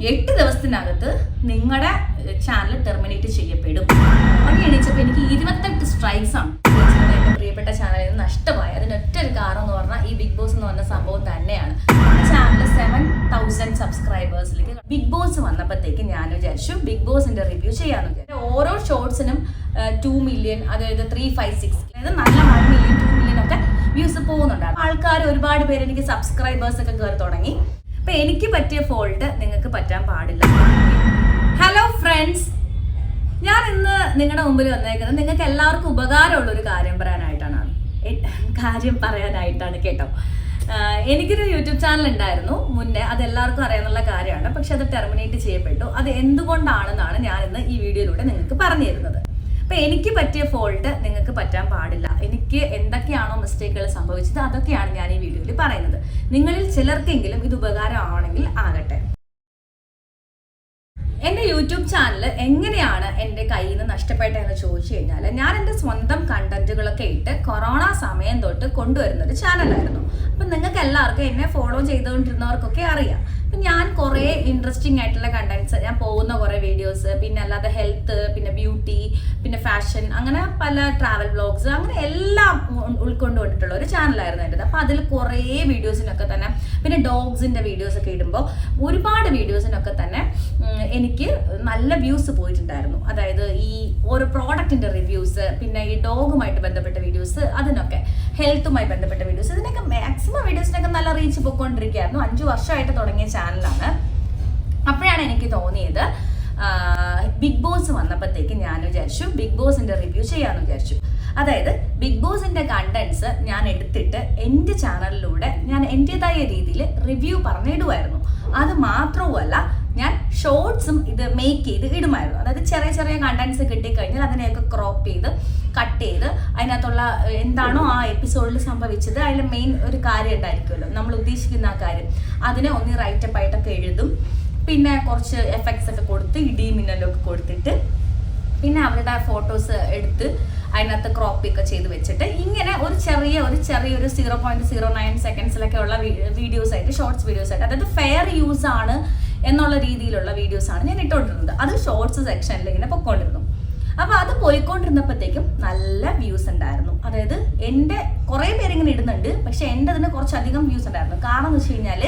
8 ദിവസത്തിനകത്ത് നിങ്ങളുടെ channel terminate ചെയ്യപ്പെടും. അങ്ങനെ എണീച്ചപ്പോൾ എനിക്ക് 28 സ്ട്രൈക്സ് ആണ് എൻ്റെ പ്രിയപ്പെട്ട ചാനലിൽ നിന്ന് നഷ്ടമായി. അതിനൊറ്റ ഒരു കാരണം എന്ന് പറഞ്ഞാൽ ഈ ബിഗ് ബോസ് എന്ന് പറഞ്ഞ സംഭവം തന്നെയാണ്. ചാനൽ 7000 സബ്സ്ക്രൈബേഴ്സിലേക്ക് ബിഗ് ബോസ് വന്നപ്പോഴത്തേക്ക് ഞാൻ വിചാരിച്ചു ബിഗ് ബോസിന്റെ റിവ്യൂ ചെയ്യാമെന്ന് വിചാരിച്ചു. ഓരോ ഷോർട്സിനും 2 മില്യൺ, അതായത് 356, അതായത് നല്ല 1 മില്യൺ 2 മില്യൺ ഒക്കെ വ്യൂസ് പോകുന്നുണ്ടായിരുന്നു. ആൾക്കാർ ഒരുപാട് പേര് എനിക്ക് സബ്സ്ക്രൈബേഴ്സ് ഒക്കെ കയറി തുടങ്ങി. അപ്പൊ എനിക്ക് പറ്റിയ ഫോൾട്ട് നിങ്ങൾക്ക് പറ്റാൻ പാടില്ല. ഹലോ ഫ്രണ്ട്സ്, ഞാൻ ഇന്ന് നിങ്ങളുടെ മുമ്പിൽ വന്നേക്കുന്നത് നിങ്ങൾക്ക് എല്ലാവർക്കും ഉപകാരമുള്ള ഒരു കാര്യം പറയാനായിട്ടാണ് കേട്ടോ. എനിക്കൊരു യൂട്യൂബ് ചാനൽ ഉണ്ടായിരുന്നു മുന്നേ, അത് എല്ലാവർക്കും അറിയാനുള്ള കാര്യമാണ്. പക്ഷെ അത് ടെർമിനേറ്റ് ചെയ്യപ്പെട്ടു. അത് എന്തുകൊണ്ടാണെന്നാണ് ഞാൻ ഇന്ന് ഈ വീഡിയോയിലൂടെ നിങ്ങൾക്ക് പറഞ്ഞു തരുന്നത്. അപ്പൊ എനിക്ക് പറ്റിയ ഫോൾട്ട് നിങ്ങൾക്ക് പറ്റാൻ പാടില്ല. എനിക്ക് എന്തൊക്കെയാണോ മിസ്റ്റേക്കുകൾ സംഭവിച്ചത് അതൊക്കെയാണ് ഞാൻ ഈ വീഡിയോയിൽ പറയുന്നത്. നിങ്ങളിൽ ചിലർക്കെങ്കിലും ഇത് ഉപകാരമാണെങ്കിൽ ആകട്ടെ. എൻ്റെ യൂട്യൂബ് ചാനൽ എങ്ങനെയാണ് എൻ്റെ കയ്യിൽ നിന്ന് നഷ്ടപ്പെട്ടതെന്ന് ചോദിച്ചു കഴിഞ്ഞാൽ, ഞാൻ എൻ്റെ സ്വന്തം കണ്ടന്റുകളൊക്കെ ഇട്ട് കൊറോണ സമയം തൊട്ട് കൊണ്ടുവരുന്ന ഒരു ചാനലായിരുന്നു. അപ്പം നിങ്ങൾക്ക് എല്ലാവർക്കും എന്നെ ഫോളോ ചെയ്തുകൊണ്ടിരുന്നവർക്കൊക്കെ അറിയാം. അപ്പം ഞാൻ കുറേ ഇൻട്രസ്റ്റിംഗ് ആയിട്ടുള്ള കണ്ടന്റ്സ്, ഞാൻ പോകുന്ന കുറേ വീഡിയോസ്, പിന്നെ അല്ലാതെ ഹെൽത്ത്, പിന്നെ ബ്യൂട്ടി, പിന്നെ ഫാഷൻ, അങ്ങനെ പല ട്രാവൽ വ്ളോഗ്സ്, അങ്ങനെ എല്ലാം ഉൾക്കൊണ്ടുകൊണ്ടിട്ടുള്ള ഒരു ചാനലായിരുന്നു എൻ്റെത്. അപ്പം അതിൽ കുറേ വീഡിയോസിനൊക്കെ തന്നെ, പിന്നെ ഡോഗ്സിൻ്റെ വീഡിയോസൊക്കെ ഇടുമ്പോൾ ഒരുപാട് വീഡിയോസിനൊക്കെ തന്നെ എനിക്ക് നല്ല വ്യൂസ് പോയിട്ടുണ്ടായിരുന്നു. അതായത് ഈ ഓരോ പ്രോഡക്റ്റിന്റെ റിവ്യൂസ്, പിന്നെ ഈ ഡോഗുമായിട്ട് ബന്ധപ്പെട്ട വീഡിയോസ്, അതിനൊക്കെ ഹെൽത്തുമായി ബന്ധപ്പെട്ട വീഡിയോസ്, ഇതിനൊക്കെ മാക്സിമം വീഡിയോസിനൊക്കെ നല്ല റീച്ച് പോയിക്കൊണ്ടിരിക്കുകയായിരുന്നു. 5 വർഷമായിട്ട് തുടങ്ങിയ ചാനലാണ്. അപ്പോഴാണ് എനിക്ക് തോന്നിയത് ബിഗ് ബോസ് വന്നപ്പോഴത്തേക്ക് ഞാൻ വിചാരിച്ചു ബിഗ് ബോസിന്റെ റിവ്യൂ ചെയ്യാമെന്ന് വിചാരിച്ചു. അതായത് ബിഗ് ബോസിന്റെ കണ്ടന്റ്സ് ഞാൻ എടുത്തിട്ട് എൻ്റെ ചാനലിലൂടെ ഞാൻ എൻ്റെതായ രീതിയിൽ റിവ്യൂ പറഞ്ഞിടുമായിരുന്നു. അത് മാത്രവുമല്ല, ഞാൻ ഷോർട്സും ഇത് മേക്ക് ചെയ്ത് ഇടുമായിരുന്നു. അതായത് ചെറിയ ചെറിയ കണ്ടന്റ്സ് കിട്ടിക്കഴിഞ്ഞാൽ അതിനെയൊക്കെ ക്രോപ്പ് ചെയ്ത് കട്ട് ചെയ്ത് അതിനകത്തുള്ള എന്താണോ ആ എപ്പിസോഡിൽ സംഭവിച്ചത്, അതിൽ മെയിൻ ഒരു കാര്യം ഉണ്ടായിരിക്കുമല്ലോ, നമ്മൾ ഉദ്ദേശിക്കുന്ന ആ കാര്യം, അതിനെ ഒന്ന് റൈറ്റപ്പ് ആയിട്ടൊക്കെ എഴുതും. പിന്നെ കുറച്ച് എഫക്ട്സ് ഒക്കെ കൊടുത്ത് ഇടിയും മിന്നലൊക്കെ കൊടുത്തിട്ട്, പിന്നെ അവരുടെ ഫോട്ടോസ് എടുത്ത് അതിനകത്ത് ക്രോപ്പിയൊക്കെ ചെയ്ത് വെച്ചിട്ട്, ഇങ്ങനെ ഒരു ചെറിയൊരു 0.09 സെക്കൻഡ്സിലൊക്കെ ഉള്ള വീഡിയോസ് ആയിട്ട്, ഷോർട്സ് വീഡിയോസ് ആയിട്ട്, അതായത് ഫെയർ യൂസ് ആണ് എന്നുള്ള രീതിയിലുള്ള വീഡിയോസാണ് ഞാൻ ഇട്ടുകൊണ്ടിരുന്നത്. അത് ഷോർട്സ് സെക്ഷനിൽ ഇങ്ങനെ പൊയ്ക്കൊണ്ടിരുന്നു. അപ്പോൾ അത് പോയിക്കൊണ്ടിരുന്നപ്പോഴത്തേക്കും നല്ല വ്യൂസ് ഉണ്ടായിരുന്നു. അതായത് എൻ്റെ കുറേ പേരിങ്ങനെ ഇടുന്നുണ്ട്, പക്ഷെ എൻ്റെ അതിന് കുറച്ചധികം വ്യൂസ് ഉണ്ടായിരുന്നു. കാരണം എന്ന് വെച്ച് കഴിഞ്ഞാൽ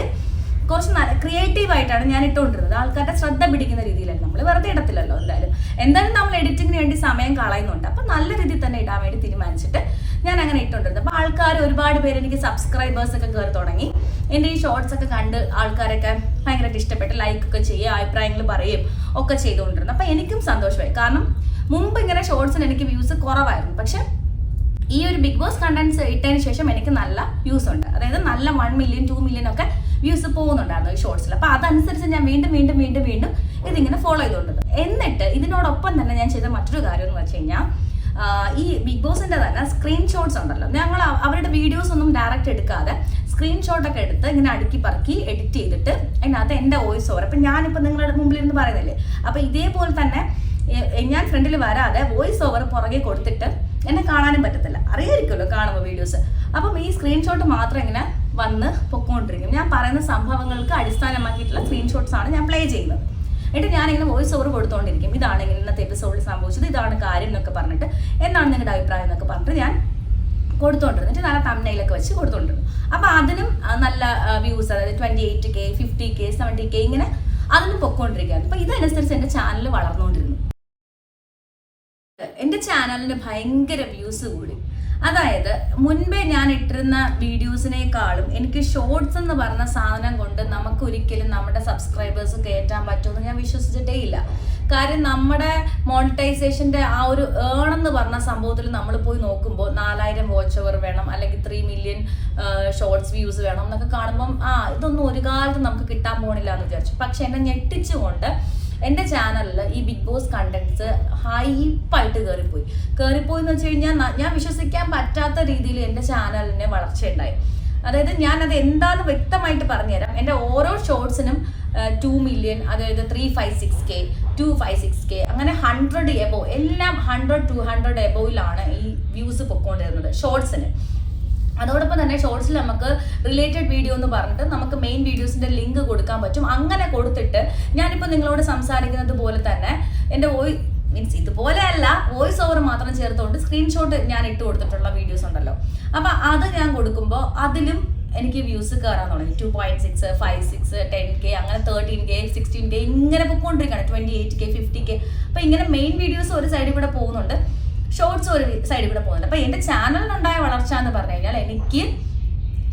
കുറച്ച് നല്ല ക്രിയേറ്റീവായിട്ടാണ് ഞാൻ ഇട്ടുകൊണ്ടിരുന്നത്. ആൾക്കാരുടെ ശ്രദ്ധ പിടിക്കുന്ന രീതിയിലല്ല, നമ്മൾ വെറുതെ ഇടത്തില്ലല്ലോ. എന്തായാലും നമ്മൾ എഡിറ്റിങ്ങിന് വേണ്ടി സമയം കളയുന്നുണ്ട്. അപ്പം നല്ല രീതിയിൽ തന്നെ ഇടാൻ വേണ്ടി തീരുമാനിച്ചിട്ട് ഞാൻ അങ്ങനെ ഇട്ടുകൊണ്ടിരുന്നത്. അപ്പോൾ ആൾക്കാർ ഒരുപാട് പേര് എനിക്ക് സബ്സ്ക്രൈബേഴ്സ് ഒക്കെ കയറി തുടങ്ങി. എൻ്റെ ഈ ഷോർട്സ് ഒക്കെ കണ്ട് ആൾക്കാരൊക്കെ ഭയങ്കരമായിട്ട് ഇഷ്ടപ്പെട്ട് ലൈക്ക് ഒക്കെ ചെയ്യുക, അഭിപ്രായങ്ങൾ പറയുകയും ഒക്കെ ചെയ്തുകൊണ്ടിരുന്നു. അപ്പം എനിക്കും സന്തോഷമായി. കാരണം മുമ്പ് ഇങ്ങനെ ഷോർട്സിന് എനിക്ക് വ്യൂസ് കുറവായിരുന്നു. പക്ഷെ ഈ ഒരു ബിഗ് ബോസ് കണ്ടന്റ്സ് ഇട്ടതിന് ശേഷം എനിക്ക് നല്ല വ്യൂസ് ഉണ്ട്. അതായത് നല്ല 1 മില്യൺ 2 മില്യൺ ഒക്കെ വ്യൂസ് പോകുന്നുണ്ടായിരുന്നു ഈ ഷോർട്സിൽ. അപ്പോൾ അതനുസരിച്ച് ഞാൻ വീണ്ടും ഇതിങ്ങനെ ഫോളോ ചെയ്തുകൊണ്ടിരുന്നു. എന്നിട്ട് ഇതിനോടൊപ്പം തന്നെ ഞാൻ ചെയ്ത മറ്റൊരു കാര്യം എന്ന് വെച്ച് കഴിഞ്ഞാൽ, ഈ ബിഗ് ബോസിന്റെ തന്നെ സ്ക്രീൻഷോട്ട്സ് ഉണ്ടല്ലോ, ഞങ്ങൾ അവരുടെ വീഡിയോസ് ഒന്നും ഡയറക്റ്റ് എടുക്കാതെ സ്ക്രീൻഷോട്ടൊക്കെ എടുത്ത് ഇങ്ങനെ അടുക്കി പറക്കി എഡിറ്റ് ചെയ്തിട്ട് അതിനകത്ത് എൻ്റെ വോയിസ് ഓവർ, അപ്പം ഞാനിപ്പോൾ നിങ്ങളുടെ മുമ്പിൽ ഇരുന്ന് പറയുന്നില്ലേ, അപ്പോൾ ഇതേപോലെ തന്നെ ഞാൻ ഫ്രണ്ടിൽ വരാതെ വോയിസ് ഓവർ പുറകെ കൊടുത്തിട്ട് എന്നെ കാണാനും പറ്റത്തില്ല, അറിയായിരിക്കുമല്ലോ കാണുമ്പോൾ വീഡിയോസ്. അപ്പം ഈ സ്ക്രീൻഷോട്ട് മാത്രം ഇങ്ങനെ വന്ന് പൊക്കോണ്ടിരിക്കും. ഞാൻ പറയുന്ന സംഭവങ്ങൾക്ക് അടിസ്ഥാനമാക്കിയിട്ടുള്ള സ്ക്രീൻഷോട്ട്സ് ആണ് ഞാൻ പ്ലേ ചെയ്യുന്നത്. എന്നിട്ട് ഞാനിങ്ങനെ വോയിസ് ഓവർ കൊടുത്തുകൊണ്ടിരിക്കും. ഇതാണ് ഇന്നത്തെ എപ്പിസോഡിൽ സംഭവിച്ചത്, ഇതാണ് കാര്യം എന്നൊക്കെ പറഞ്ഞിട്ട്, എന്താണ് നിങ്ങളുടെ അഭിപ്രായം എന്നൊക്കെ പറഞ്ഞിട്ട് ഞാൻ കൊടുത്തുകൊണ്ടിരുന്നിട്ട് നല്ല തംബ്നെയിലൊക്കെ വെച്ച് കൊടുത്തുകൊണ്ടിരുന്നു. അപ്പോൾ അതിനും നല്ല വ്യൂസ്, അതായത് 28K 50K 70K ഇങ്ങനെ അതിനും പൊക്കോണ്ടിരിക്കുകയാണ്. അപ്പോൾ ഇതനുസരിച്ച് എൻ്റെ ചാനൽ വളർന്നുകൊണ്ടിരുന്നു. എൻ്റെ ചാനലിന് ഭയങ്കര വ്യൂസ് കൂടി. അതായത് മുൻപേ ഞാൻ ഇട്ടിരുന്ന വീഡിയോസിനേക്കാളും എനിക്ക് ഷോർട്സ് എന്ന് പറഞ്ഞ സാധനം കൊണ്ട് നമുക്ക് ഒരിക്കലും നമ്മുടെ സബ്സ്ക്രൈബേഴ്സ് കയറ്റാൻ പറ്റുമെന്ന് ഞാൻ വിശ്വസിച്ചിട്ടേ ഇല്ല. കാര്യം നമ്മുടെ മോണിറ്റൈസേഷൻ്റെ ആ ഒരു എന്ന് പറഞ്ഞ സംഭവത്തിൽ നമ്മൾ പോയി നോക്കുമ്പോൾ 4000 വാച്ച് അവർ വേണം, അല്ലെങ്കിൽ 3 മില്യൺ ഷോർട്സ് വ്യൂസ് വേണം എന്നൊക്കെ കാണുമ്പം ഇതൊന്നും ഒരു കാലത്ത് നമുക്ക് കിട്ടാൻ പോണില്ല എന്ന് വിചാരിച്ചു. പക്ഷെ എന്നെ ഞെട്ടിച്ചുകൊണ്ട് എൻ്റെ ചാനലിൽ ഈ ബിഗ് ബോസ് കണ്ടന്റ്സ് ഹൈപ്പായിട്ട് കയറിപ്പോയി എന്ന് വെച്ച് കഴിഞ്ഞാൽ ഞാൻ വിശ്വസിക്കാൻ പറ്റാത്ത രീതിയിൽ എൻ്റെ ചാനലിന് വളർച്ചയുണ്ടായി. അതായത് ഞാനത് എന്താണെന്ന് വ്യക്തമായിട്ട് പറഞ്ഞുതരാം. എൻ്റെ ഓരോ ഷോർട്സിനും 2 മില്യൺ, അതായത് 356K 256K അങ്ങനെ 100 എബോവ്, എല്ലാം 100 200 എബോവിലാണ് ഈ വ്യൂസ് പൊക്കോണ്ടിരുന്നത് ഷോർട്സിന്. അതോടൊപ്പം തന്നെ ഷോർട്സിൽ നമുക്ക് റിലേറ്റഡ് വീഡിയോ എന്ന് പറഞ്ഞിട്ട് നമുക്ക് മെയിൻ വീഡിയോസിന്റെ ലിങ്ക് കൊടുക്കാൻ പറ്റും. അങ്ങനെ കൊടുത്തിട്ട് ഞാനിപ്പോൾ നിങ്ങളോട് സംസാരിക്കുന്നത് പോലെ തന്നെ എൻ്റെ മീൻസ് ഇതുപോലെയല്ല, വോയിസ് ഓവർ മാത്രം ചേർത്തുകൊണ്ട് സ്ക്രീൻഷോട്ട് ഞാൻ ഇട്ട് കൊടുത്തിട്ടുള്ള വീഡിയോസ് ഉണ്ടല്ലോ. അപ്പം അത് ഞാൻ കൊടുക്കുമ്പോൾ അതിലും എനിക്ക് വ്യൂസ് കയറാൻ തുടങ്ങി. 2.6, 5.6, 10K, അങ്ങനെ 13K, 16K ഇങ്ങനെ പൊയ്ക്കൊണ്ടിരിക്കുകയാണ്. 28K, 50K. അപ്പം ഇങ്ങനെ മെയിൻ വീഡിയോസ് ഒരു സൈഡിൽ കൂടെ പോകുന്നുണ്ട്, ഷോർട്സ് ഒരു സൈഡിൽ കൂടെ പോകുന്നുണ്ട്. അപ്പം എൻ്റെ ചാനലിനുണ്ടായ വളർച്ച എന്ന് പറഞ്ഞു കഴിഞ്ഞാൽ എനിക്ക്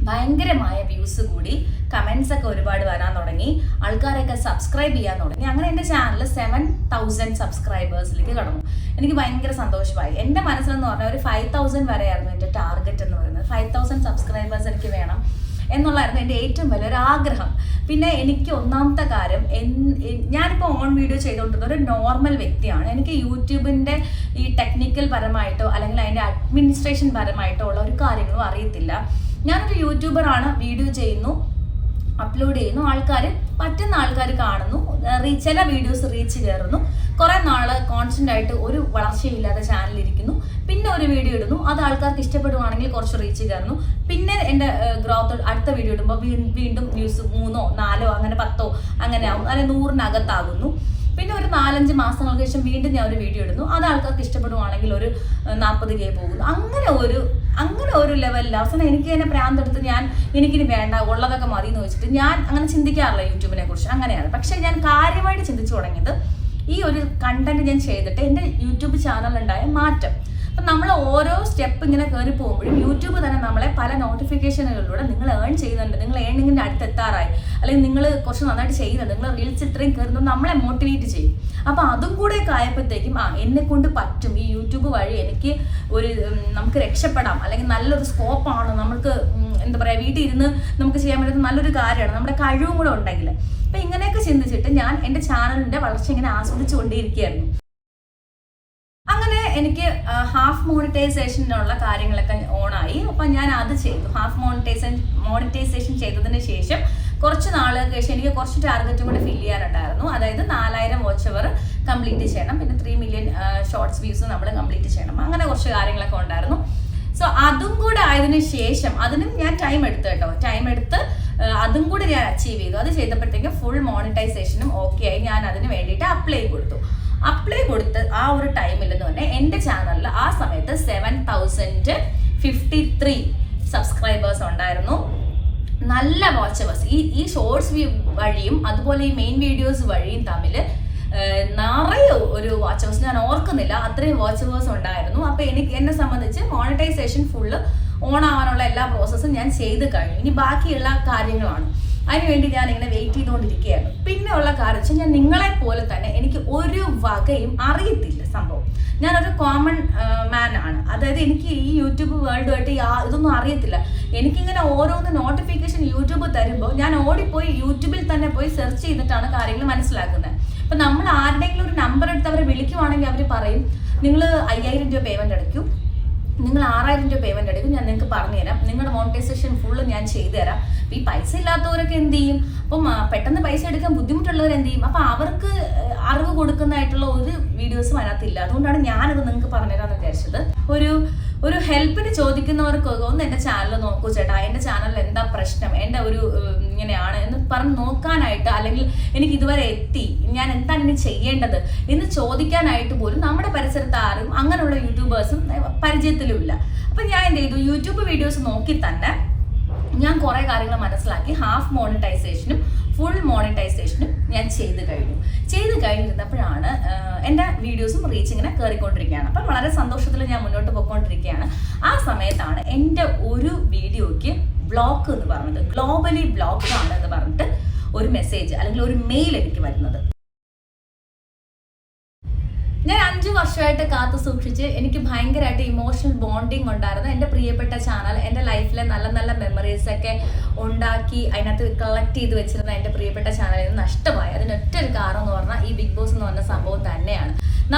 ഭയങ്കരമായ വ്യൂസ് കൂടി, കമൻസ് ഒക്കെ ഒരുപാട് വരാൻ തുടങ്ങി, ആൾക്കാരൊക്കെ സബ്സ്ക്രൈബ് ചെയ്യാൻ തുടങ്ങി. അങ്ങനെ എൻ്റെ ചാനൽ 7,000 സബ്സ്ക്രൈബേഴ്സിലേക്ക് കടന്നു. എനിക്ക് ഭയങ്കര സന്തോഷമായി. എൻ്റെ മനസ്സിലെന്ന് പറഞ്ഞാൽ ഒരു 5,000 വരെയായിരുന്നു എൻ്റെ ടാർഗറ്റ് എന്ന് പറയുന്നത്. 5,000 സബ്സ്ക്രൈബേഴ്സ് എനിക്ക് വേണം എന്നുള്ളതായിരുന്നു എൻ്റെ ഏറ്റവും വലിയൊരു ആഗ്രഹം. പിന്നെ എനിക്ക് ഒന്നാമത്തെ കാര്യം, ഞാനിപ്പോൾ ഓൺ വീഡിയോ ചെയ്തുകൊണ്ടിരുന്ന ഒരു നോർമൽ വ്യക്തിയാണ്. എനിക്ക് യൂട്യൂബിൻ്റെ ഈ ടെക്നിക്കൽ പരമായിട്ടോ അല്ലെങ്കിൽ അതിൻ്റെ അഡ്മിനിസ്ട്രേഷൻ പരമായിട്ടോ ഉള്ള ഒരു കാര്യങ്ങളും അറിയത്തില്ല. ഞാനൊരു യൂട്യൂബറാണ്, വീഡിയോ ചെയ്യുന്നു, അപ്ലോഡ് ചെയ്യുന്നു, പറ്റുന്ന ആൾക്കാർ കാണുന്നു, ചില വീഡിയോസ് റീച്ച് കയറുന്നു, കുറേ നാൾ കോൺസ്റ്റന്റ് ആയിട്ട് ഒരു വളർച്ചയില്ലാതെ ചാനലിരിക്കുന്നു, പിന്നെ ഒരു വീഡിയോ ഇടുന്നു, അത് ആൾക്കാർക്ക് ഇഷ്ടപ്പെടുവാണെങ്കിൽ കുറച്ച് റീച്ച് കയറുന്നു, പിന്നെ എൻ്റെ ഗ്രോത്ത് അടുത്ത വീഡിയോ ഇടുമ്പോൾ വീണ്ടും വ്യൂസ് 3, 4 അങ്ങനെ 10 അങ്ങനെ ആവും, അല്ലെങ്കിൽ 100-നകത്താകുന്നു. പിന്നെ ഒരു 4-5 മാസങ്ങൾക്ക് ശേഷം വീണ്ടും ഞാൻ ഒരു വീഡിയോ ഇടുന്നു, അത് ആൾക്കാർക്ക് ഇഷ്ടപ്പെടുവാണെങ്കിൽ ഒരു 40K പോകുന്നു. അങ്ങനെ ഒരു ലെവലിൽ അവസാനം എനിക്ക് തന്നെ പ്രാന്തെടുത്ത് എനിക്കിനി വേണ്ട, ഉള്ളതൊക്കെ മതി എന്ന് വെച്ചിട്ട് ഞാൻ അങ്ങനെ ചിന്തിക്കാറില്ല യൂട്യൂബിനെ കുറിച്ച്. അങ്ങനെയാണ്. പക്ഷെ ഞാൻ കാര്യമായിട്ട് ചിന്തിച്ചു തുടങ്ങിയത് ഈ ഒരു കണ്ടന്റ് ഞാൻ ചെയ്തിട്ട് എൻ്റെ യൂട്യൂബ് ചാനലുണ്ടായ മാറ്റം. അപ്പം നമ്മൾ ഓരോ സ്റ്റെപ്പ് ഇങ്ങനെ കയറി പോകുമ്പോഴും യൂട്യൂബ് തന്നെ നമ്മളെ പല നോട്ടിഫിക്കേഷനുകളിലൂടെ നിങ്ങൾ ഏൺ ചെയ്യുന്നുണ്ട്, നിങ്ങൾ ഏണിങ്ങിൻ്റെ അടുത്തെത്താറായി, അല്ലെങ്കിൽ നിങ്ങൾ കുറച്ച് നന്നായിട്ട് ചെയ്യുന്നുണ്ട്, നിങ്ങൾ റീൽസ് ഇത്രയും കയറുന്നത് നമ്മളെ മോട്ടിവേറ്റ് ചെയ്യും. അപ്പം അതും കൂടെ ആയപ്പോഴത്തേക്കും എന്നെ കൊണ്ട് പറ്റും, ഈ യൂട്യൂബ് വഴി എനിക്ക് നമുക്ക് രക്ഷപ്പെടാം, അല്ലെങ്കിൽ നല്ലൊരു സ്കോപ്പാണ്, നമുക്ക് എന്താ പറയുക, വീട്ടിൽ ഇരുന്ന് നമുക്ക് ചെയ്യാൻ പറ്റുന്ന നല്ലൊരു കാര്യമാണ്, നമ്മുടെ കഴിവും കൂടെ ഉണ്ടെങ്കിൽ. അപ്പം ഇങ്ങനെയൊക്കെ ചിന്തിച്ചിട്ട് ഞാൻ എൻ്റെ ചാനലിൻ്റെ വളർച്ച ഇങ്ങനെ ആസ്വദിച്ചു കൊണ്ടേയിരിക്കുകയായിരുന്നു. അങ്ങനെ എനിക്ക് ഹാഫ് മോണിറ്റൈസേഷനുള്ള കാര്യങ്ങളൊക്കെ ഓണായി. അപ്പം ഞാൻ അത് ചെയ്തു. ഹാഫ് മോണിറ്റൈസേഷൻ ചെയ്തതിന് ശേഷം കുറച്ച് നാളുകൾക്ക് ശേഷം എനിക്ക് കുറച്ച് ടാർഗറ്റും കൂടെ ഫില്ല് ചെയ്യാനുണ്ടായിരുന്നു. അതായത് 4,000 വാച്ച് അവർ കംപ്ലീറ്റ് ചെയ്യണം, പിന്നെ 3 മില്യൺ ഷോർട്സ് വ്യൂസ് നമ്മൾ കംപ്ലീറ്റ് ചെയ്യണം, അങ്ങനെ കുറച്ച് കാര്യങ്ങളൊക്കെ ഉണ്ടായിരുന്നു. സോ അതും കൂടെ ആയതിനു ശേഷം അതിനും ഞാൻ ടൈം എടുത്ത് അതും കൂടെ ഞാൻ അച്ചീവ് ചെയ്തു. അത് ചെയ്തപ്പോഴത്തേക്കും ഫുൾ മോണിറ്റൈസേഷനും ഓക്കെ ആയി. ഞാൻ അതിന് വേണ്ടിയിട്ട് അപ്ലൈ കൊടുത്ത് ആ ഒരു ടൈമിൽ തന്നെ എൻ്റെ ചാനലിൽ ആ സമയത്ത് 7,053 സബ്സ്ക്രൈബേഴ്സ് ഉണ്ടായിരുന്നു. നല്ല വാച്ചവേഴ്സ് ഈ ഷോർട്സ് വഴിയും അതുപോലെ ഈ മെയിൻ വീഡിയോസ് വഴിയും തമ്മിൽ നിറയെ ഒരു വാച്ചവേഴ്സ് ഞാൻ ഓർക്കുന്നില്ല, അത്രയും വാച്ചവേഴ്സ് ഉണ്ടായിരുന്നു. അപ്പോൾ എന്നെ സംബന്ധിച്ച് മോണിറ്റൈസേഷൻ ഫുള്ള് ഓൺ ആവാനുള്ള എല്ലാ പ്രോസസ്സും ഞാൻ ചെയ്ത് കഴിഞ്ഞു. ഇനി ബാക്കിയുള്ള കാര്യങ്ങളാണ്, അതിനുവേണ്ടി ഞാൻ ഇങ്ങനെ വെയിറ്റ് ചെയ്തുകൊണ്ടിരിക്കുകയായിരുന്നു. പിന്നെ ഉള്ള കാര്യം വെച്ചാൽ ഞാൻ നിങ്ങളെ പോലെ തന്നെ എനിക്ക് ഒരു വകയും അറിയത്തില്ല സംഭവം. ഞാനൊരു കോമൺ മാൻ ആണ്, അതായത് എനിക്ക് ഈ യൂട്യൂബ് വേൾഡുമായിട്ട് ഇതൊന്നും അറിയത്തില്ല. എനിക്കിങ്ങനെ ഓരോന്ന് നോട്ടിഫിക്കേഷൻ യൂട്യൂബ് തരുമ്പോൾ ഞാൻ ഓടിപ്പോയി യൂട്യൂബിൽ തന്നെ പോയി സെർച്ച് ചെയ്തിട്ടാണ് കാര്യങ്ങൾ മനസ്സിലാക്കുന്നത്. അപ്പം നമ്മൾ ആരുടെയെങ്കിലും ഒരു നമ്പർ എടുത്ത് അവരെ വിളിക്കുവാണെങ്കിൽ അവർ പറയും നിങ്ങൾ 5,000 രൂപ പേയ്മെൻറ്റ് അടയ്ക്കും, നിങ്ങൾ 6,000 രൂപ പേയ്മെൻറ്റ് അടയ്ക്കും, ഞാൻ നിങ്ങൾക്ക് പറഞ്ഞുതരാം, നിങ്ങളുടെ മോണിറ്റൈസേഷൻ ഫുള്ള് ഞാൻ ചെയ്തു തരാം. അപ്പം ഈ പൈസ ഇല്ലാത്തവരൊക്കെ എന്ത് ചെയ്യും? അപ്പം പെട്ടെന്ന് പൈസ എടുക്കാൻ ബുദ്ധിമുട്ടുള്ളവർ എന്ത് ചെയ്യും? അപ്പം അവർക്ക് അറിവ് കൊടുക്കുന്നതായിട്ടുള്ള ഒരു വീഡിയോസും അതിനകത്തില്ല. അതുകൊണ്ടാണ് ഞാനത് നിങ്ങൾക്ക് പറഞ്ഞുതരാമെന്ന് വിചാരിച്ചത്. ഒരു ഹെൽപ്പിന് ചോദിക്കുന്നവർക്കൊക്കെ ഒന്ന് എൻ്റെ ചാനൽ നോക്കൂ ചേട്ടാ, എൻ്റെ ചാനലിൽ എന്താ പ്രശ്നം, എൻ്റെ ഒരു ഇങ്ങനെയാണ് എന്ന് പറഞ്ഞ് നോക്കാനായിട്ട്, അല്ലെങ്കിൽ എനിക്ക് ഇതുവരെ എത്തി, ഞാൻ എന്താണ് ഇനി ചെയ്യേണ്ടത് എന്ന് ചോദിക്കാനായിട്ട് പോലും നമ്മുടെ പരിസരത്ത് ആരും അങ്ങനെയുള്ള യൂട്യൂബേഴ്സും പരിചയത്തിലുമില്ല. അപ്പം ഞാൻ എന്ത് ചെയ്തു, യൂട്യൂബ് വീഡിയോസ് നോക്കി തന്നെ ഞാൻ കുറേ കാര്യങ്ങൾ മനസ്സിലാക്കി. ഹാഫ് മോണിറ്റൈസേഷനും ഫുൾ മോണിറ്റൈസേഷനും ഞാൻ ചെയ്ത് കഴിഞ്ഞിരുന്നപ്പോഴാണ് എൻ്റെ വീഡിയോസും റീച്ച് ഇങ്ങനെ കയറിക്കൊണ്ടിരിക്കുകയാണ്. അപ്പം വളരെ സന്തോഷത്തിൽ ഞാൻ മുന്നോട്ട് പോയിക്കൊണ്ടിരിക്കുകയാണ്. ആ സമയത്താണ് എൻ്റെ ഒരു വീഡിയോയ്ക്ക് ബ്ലോക്ക് എന്ന് പറഞ്ഞത്, ഗ്ലോബലി ബ്ലോക്ക് ആണ് എന്ന് പറഞ്ഞിട്ട് ഒരു മെസ്സേജ് അല്ലെങ്കിൽ ഒരു മെയിൽ എനിക്ക് വരുന്നത്. ഞാൻ 5 വർഷമായിട്ട് കാത്തു സൂക്ഷിച്ച് എനിക്ക് ഭയങ്കരമായിട്ട് ഇമോഷണൽ ബോണ്ടിങ് ഉണ്ടായിരുന്നു. എൻ്റെ പ്രിയപ്പെട്ട ചാനൽ, എൻ്റെ ലൈഫിലെ നല്ല നല്ല മെമ്മറീസൊക്കെ ഉണ്ടാക്കി അതിനകത്ത് കളക്ട് ചെയ്ത് വെച്ചിരുന്ന എൻ്റെ പ്രിയപ്പെട്ട ചാനലിൽ നിന്ന് നഷ്ടമായി. അതിനൊറ്റൊരു കാരണം എന്ന് പറഞ്ഞാൽ ഈ ബിഗ് ബോസ് എന്ന് പറഞ്ഞ സംഭവം തന്നെയാണ്.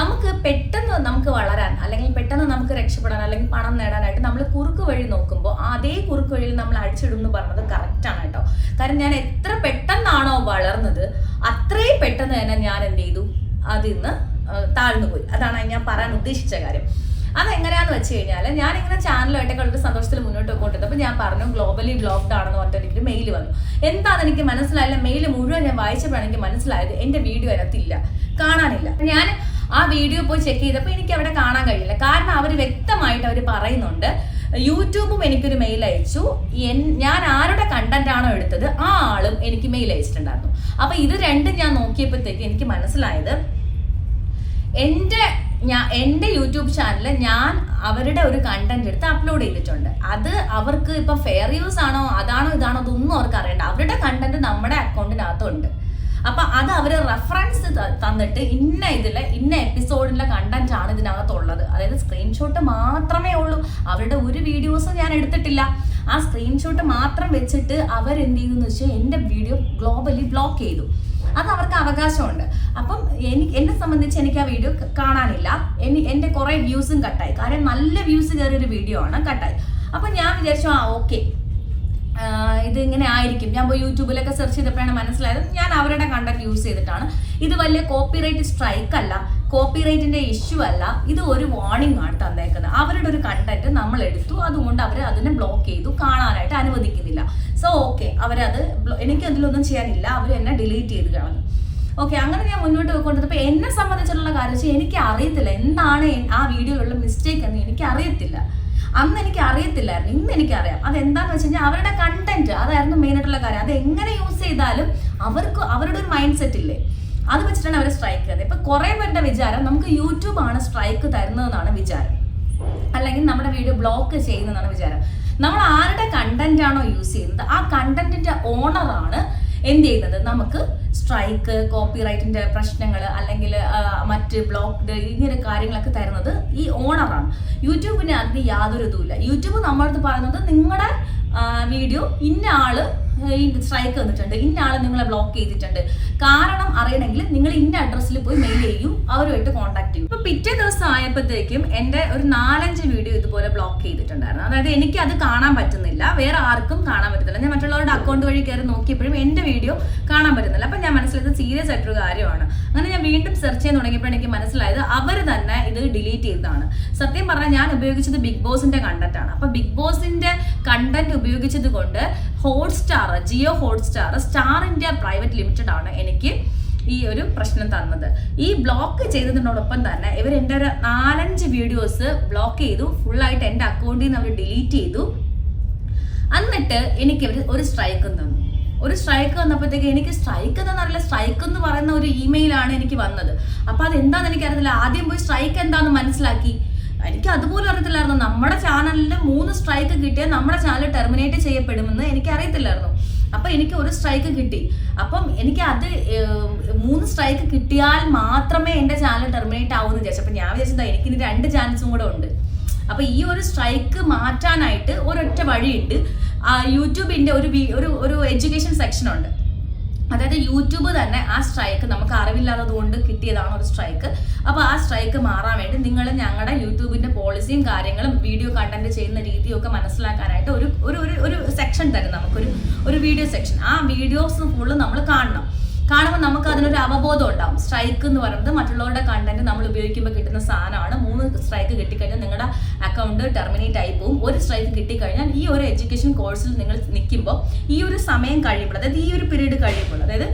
പെട്ടെന്ന് നമുക്ക് വളരാൻ, അല്ലെങ്കിൽ പെട്ടെന്ന് നമുക്ക് രക്ഷപ്പെടാൻ, അല്ലെങ്കിൽ പണം നേടാനായിട്ട് നമ്മൾ കുറുക്ക് വഴി നോക്കുമ്പോൾ അതേ കുറുക്ക് വഴിയിൽ നമ്മൾ അടിച്ചിടും എന്ന് പറഞ്ഞത് കറക്റ്റാണ് കേട്ടോ. കാരണം ഞാൻ എത്ര പെട്ടെന്നാണോ വളർന്നത് അത്രയും പെട്ടെന്ന് തന്നെ ഞാൻ എന്ത് ചെയ്തു, അതിന്ന് താഴ്ന്നു പോയി. അതാണ് ഞാൻ പറയാൻ ഉദ്ദേശിച്ച കാര്യം. അതെങ്ങനെയാന്ന് വെച്ച് കഴിഞ്ഞാൽ ഞാനിങ്ങനെ ചാനലായിട്ടൊക്കെ വളരെ സന്തോഷത്തിൽ മുന്നോട്ട് പോയിക്കൊണ്ടിരുന്നത്. അപ്പോൾ ഞാൻ പറഞ്ഞു ഗ്ലോബലി ബ്ലോഗ്ഡ് ആണെന്ന് പറഞ്ഞിട്ട് എനിക്ക് മെയിൽ വന്നു. എന്താണെന്ന് എനിക്ക് മനസ്സിലായില്ല. മെയിൽ മുഴുവൻ ഞാൻ വായിച്ചപ്പോഴാണ് എനിക്ക് മനസ്സിലായത് എൻ്റെ വീഡിയോ അതിനകത്തില്ല, കാണാനില്ല. ഞാൻ ആ വീഡിയോ പോയി ചെക്ക് ചെയ്തപ്പോൾ എനിക്ക് അവിടെ കാണാൻ കഴിയില്ല. കാരണം അവർ വ്യക്തമായിട്ട് അവർ പറയുന്നുണ്ട്, യൂട്യൂബും എനിക്കൊരു മെയിൽ അയച്ചു, ഞാൻ ആരുടെ കണ്ടന്റ് ആണോ എടുത്തത് ആ ആളും എനിക്ക് മെയിൽ അയച്ചിട്ടുണ്ടായിരുന്നു. അപ്പൊ ഇത് രണ്ടും ഞാൻ നോക്കിയപ്പോഴത്തേക്ക് എനിക്ക് മനസ്സിലായത് എൻ്റെ യൂട്യൂബ് ചാനലിൽ ഞാൻ അവരുടെ ഒരു കണ്ടന്റ് എടുത്ത് അപ്ലോഡ് ചെയ്തിട്ടുണ്ട്. അത് അവർക്ക് ഇപ്പൊ ഫെയർ യൂസ് ആണോ അതാണോ ഇതാണോ അതൊന്നും അവർക്ക് അറിയണ്ട. അവരുടെ കണ്ടന്റ് നമ്മുടെ അക്കൗണ്ടിനകത്തുണ്ട്. അപ്പൊ അത് അവര് റെഫറൻസ് തന്നിട്ട് ഇന്ന എപ്പിസോഡിലെ കണ്ടന്റ് ആണ് ഇതിനകത്തുള്ളത്. അതായത് സ്ക്രീൻഷോട്ട് മാത്രമേ ഉള്ളൂ, അവരുടെ ഒരു വീഡിയോസും ഞാൻ എടുത്തിട്ടില്ല. ആ സ്ക്രീൻഷോട്ട് മാത്രം വെച്ചിട്ട് അവരെന്ത് ചെയ്തു എന്ന് വെച്ചാൽ എൻ്റെ വീഡിയോ ഗ്ലോബലി ബ്ലോക്ക് ചെയ്തു. അത് അവർക്ക് അവകാശമുണ്ട്. അപ്പം എന്നെ സംബന്ധിച്ച് എനിക്ക് ആ വീഡിയോ കാണാനില്ല. എൻ്റെ കുറേ വ്യൂസും കട്ടായി. കാര്യം നല്ല വ്യൂസ് കയറിയൊരു വീഡിയോ ആണ്, കട്ടായി. അപ്പം ഞാൻ വിചാരിച്ചു ഓക്കെ ഇത് ഇങ്ങനെ ആയിരിക്കും. ഞാൻ പോയി യൂട്യൂബിലൊക്കെ സെർച്ച് ചെയ്തപ്പോഴാണ് മനസ്സിലായത് ഞാൻ അവരുടെ കണ്ടന്റ് യൂസ് ചെയ്തിട്ടാണ്. ഇത് വലിയ കോപ്പിറൈറ്റ് സ്ട്രൈക്ക് അല്ല, കോപ്പിറൈറ്റിന്റെ ഇഷ്യൂ അല്ല, ഇത് ഒരു വാർണിംഗ് ആണ് തന്നേക്കുന്നത്. അവരുടെ ഒരു കണ്ടന്റ് നമ്മൾ എടുത്തു, അതുകൊണ്ട് അവർ അതിനെ ബ്ലോക്ക് ചെയ്തു, കാണാനായിട്ട് അനുവദിക്കുന്നില്ല. സോ ഓക്കെ, അവരത് എനിക്ക് അതിലൊന്നും ചെയ്യാനില്ല, അവർ എന്നെ ഡിലീറ്റ് ചെയ്ത് കളഞ്ഞു. ഓക്കെ, അങ്ങനെ ഞാൻ മുന്നോട്ട് പോയിക്കൊണ്ടിരുന്നപ്പോൾ എന്നെ സംബന്ധിച്ചുള്ള കാര്യം വെച്ചാൽ എനിക്ക് അറിയത്തില്ല എന്താണ് ആ വീഡിയോയിലുള്ള മിസ്റ്റേക്ക് എന്ന് എനിക്ക് അറിയത്തില്ല. അന്ന് എനിക്ക് അറിയത്തില്ലായിരുന്നു, ഇന്ന് എനിക്കറിയാം. അതെന്താന്ന് വെച്ച് കഴിഞ്ഞാൽ അവരുടെ കണ്ടന്റ് അതായിരുന്നു മെയിൻ ആയിട്ടുള്ള കാര്യം. അത് എങ്ങനെ യൂസ് ചെയ്താലും അവരുടെ ഒരു മൈൻഡ് സെറ്റ് ഇല്ലേ, അത് വെച്ചിട്ടാണ് അവർ സ്ട്രൈക്ക് തരുന്നത്. ഇപ്പൊ കുറെ പേരുടെ വിചാരം നമുക്ക് യൂട്യൂബ് ആണ് സ്ട്രൈക്ക് തരുന്നതെന്നാണ് വിചാരം, അല്ലെങ്കിൽ നമ്മുടെ വീഡിയോ ബ്ലോക്ക് ചെയ്യുന്നതാണ് വിചാരം. നമ്മൾ ആരുടെ കണ്ടന്റ് ആണോ യൂസ് ചെയ്യുന്നത് ആ കണ്ടന്റിന്റെ ഓണറാണ് എന്ത് ചെയ്യുന്നത്, നമുക്ക് സ്ട്രൈക്ക്, കോപ്പിറൈറ്റിന്റെ പ്രശ്നങ്ങൾ അല്ലെങ്കിൽ മറ്റ് ബ്ലോക്ക്ഡ് ഇങ്ങനെ കാര്യങ്ങളൊക്കെ തരുന്നത് ഈ ഓണറാണ്. യൂട്യൂബിന് അതിന് യാതൊരു ഇതുമില്ല. യൂട്യൂബ് നമ്മളടുത്ത് പറയുന്നത് നിങ്ങളുടെ വീഡിയോ ഇന്ന ആള് സ്ട്രൈക്ക് വന്നിട്ടുണ്ട്, ഇന്ന ആള് നിങ്ങളെ ബ്ലോക്ക് ചെയ്തിട്ടുണ്ട്, കാരണം അറിയണമെങ്കിൽ നിങ്ങൾ ഇന്ന അഡ്രസ്സിൽ പോയി മെയിൽ ചെയ്യും, അവരുമായിട്ട് കോൺടാക്ട് ചെയ്യും. ഇപ്പൊ പിറ്റേ ദിവസം ആയപ്പോഴത്തേക്കും എൻ്റെ ഒരു 4-5 വീഡിയോ ഇതുപോലെ ബ്ലോക്ക് ചെയ്തിട്ടുണ്ടായിരുന്നു. അതായത് എനിക്ക് അത് കാണാൻ പറ്റുന്നില്ല, വേറെ ആർക്കും കാണാൻ പറ്റുന്നില്ല. ഞാൻ മറ്റുള്ളവരുടെ അക്കൗണ്ട് വഴി കയറി നോക്കിയപ്പോഴും എൻ്റെ വീഡിയോ കാണാൻ പറ്റുന്നില്ല. അപ്പൊ ഞാൻ മനസ്സിലായത് സീരിയസ് ആയിട്ടൊരു കാര്യമാണ്. അങ്ങനെ ഞാൻ വീണ്ടും സെർച്ച് ചെയ്യാൻ തുടങ്ങിയപ്പോൾ എനിക്ക് മനസ്സിലായത് അവർ തന്നെ ഇത് ഡിലീറ്റ് ചെയ്തതാണ്. സത്യം പറഞ്ഞാൽ ഞാൻ ഉപയോഗിച്ചത് ബിഗ് ബോസിന്റെ കണ്ടന്റ് ആണ്. അപ്പൊ ബിഗ് ബോസിന്റെ കണ്ടന്റ് ഉപയോഗിച്ചത് കൊണ്ട് Hotstar, Jio Hotstar, Star India Private Limited ആണ് എനിക്ക് ഈ ഒരു പ്രശ്നം തന്നത്. ഈ ബ്ലോക്ക് ചെയ്തതിനോടൊപ്പം തന്നെ ഇവർ എൻ്റെ ഒരു 4-5 വീഡിയോസ് ബ്ലോക്ക് ചെയ്തു, ഫുള്ളായിട്ട് എൻ്റെ അക്കൗണ്ടിൽ നിന്ന് അവർ ഡിലീറ്റ് ചെയ്തു. എന്നിട്ട് എനിക്ക് അവർ ഒരു സ്ട്രൈക്കും തന്നു. ഒരു സ്ട്രൈക്ക് വന്നപ്പോഴത്തേക്ക് എനിക്ക് സ്ട്രൈക്ക് എന്നറിയില്ല, സ്ട്രൈക്ക് എന്ന് പറയുന്ന ഒരു ഇമെയിലാണ് എനിക്ക് വന്നത്. അപ്പൊ അതെന്താന്ന് എനിക്കറിയത്തില്ല. ആദ്യം പോയി സ്ട്രൈക്ക് എന്താന്ന് മനസ്സിലാക്കി. എനിക്ക് അതുപോലും അറിയത്തില്ലായിരുന്നു. നമ്മുടെ ചാനലിൽ 3 സ്ട്രൈക്ക് കിട്ടിയാൽ നമ്മുടെ ചാനൽ ടെർമിനേറ്റ് ചെയ്യപ്പെടുമെന്ന് എനിക്ക് അറിയത്തില്ലായിരുന്നു. അപ്പൊ എനിക്ക് ഒരു സ്ട്രൈക്ക് കിട്ടി. അപ്പം എനിക്ക് അത് 3 സ്ട്രൈക്ക് കിട്ടിയാൽ മാത്രമേ എൻ്റെ ചാനൽ ടെർമിനേറ്റ് ആവുമെന്ന് വിചാരിച്ചു. അപ്പൊ ഞാൻ വിചാരിച്ചത് എനിക്കിനി 2 ചാൻസും കൂടെ ഉണ്ട്. അപ്പൊ ഈ ഒരു സ്ട്രൈക്ക് മാറ്റാനായിട്ട് ഒരൊറ്റ വഴിയുണ്ട്. യൂട്യൂബിന്റെ ഒരു എഡ്യൂക്കേഷൻ സെക്ഷൻ ഉണ്ട്. അതായത് യൂട്യൂബ് തന്നെ ആ സ്ട്രൈക്ക് നമുക്ക് അറിവില്ലാത്തത് കൊണ്ട് കിട്ടിയതാണ് ഒരു സ്ട്രൈക്ക്. അപ്പോൾ ആ സ്ട്രൈക്ക് മാറാൻ വേണ്ടി നിങ്ങൾ ഞങ്ങളുടെ യൂട്യൂബിന്റെ പോളിസിയും കാര്യങ്ങളും വീഡിയോ കണ്ടന്റ് ചെയ്യുന്ന രീതിയും ഒക്കെ മനസ്സിലാക്കാനായിട്ട് ഒരു സെക്ഷൻ തരും, നമുക്കൊരു വീഡിയോ സെക്ഷൻ. ആ വീഡിയോസ് ഫുള്ള് നമ്മൾ കാണുമ്പോൾ നമുക്ക് അതിനൊരു അവബോധം ഉണ്ടാവും. സ്ട്രൈക്ക് എന്ന് പറയുന്നത് മറ്റുള്ളവരുടെ കണ്ടന്റ് നമ്മൾ ഉപയോഗിക്കുമ്പോൾ കിട്ടുന്ന സാധനമാണ്. 3 സ്ട്രൈക്ക് കിട്ടിക്കഴിഞ്ഞാൽ നിങ്ങളുടെ അക്കൗണ്ട് ടെർമിനേറ്റ് ആയി പോകും. ഒരു സ്ട്രൈക്ക് കിട്ടിക്കഴിഞ്ഞാൽ ഈ ഒരു എഡ്യൂക്കേഷൻ കോഴ്സിൽ നിങ്ങൾ നിൽക്കുമ്പോൾ ഈ ഒരു സമയം കഴിയുമ്പോൾ, അതായത് ഈ ഒരു പീരീഡ് കഴിയുമ്പോൾ, അതായത്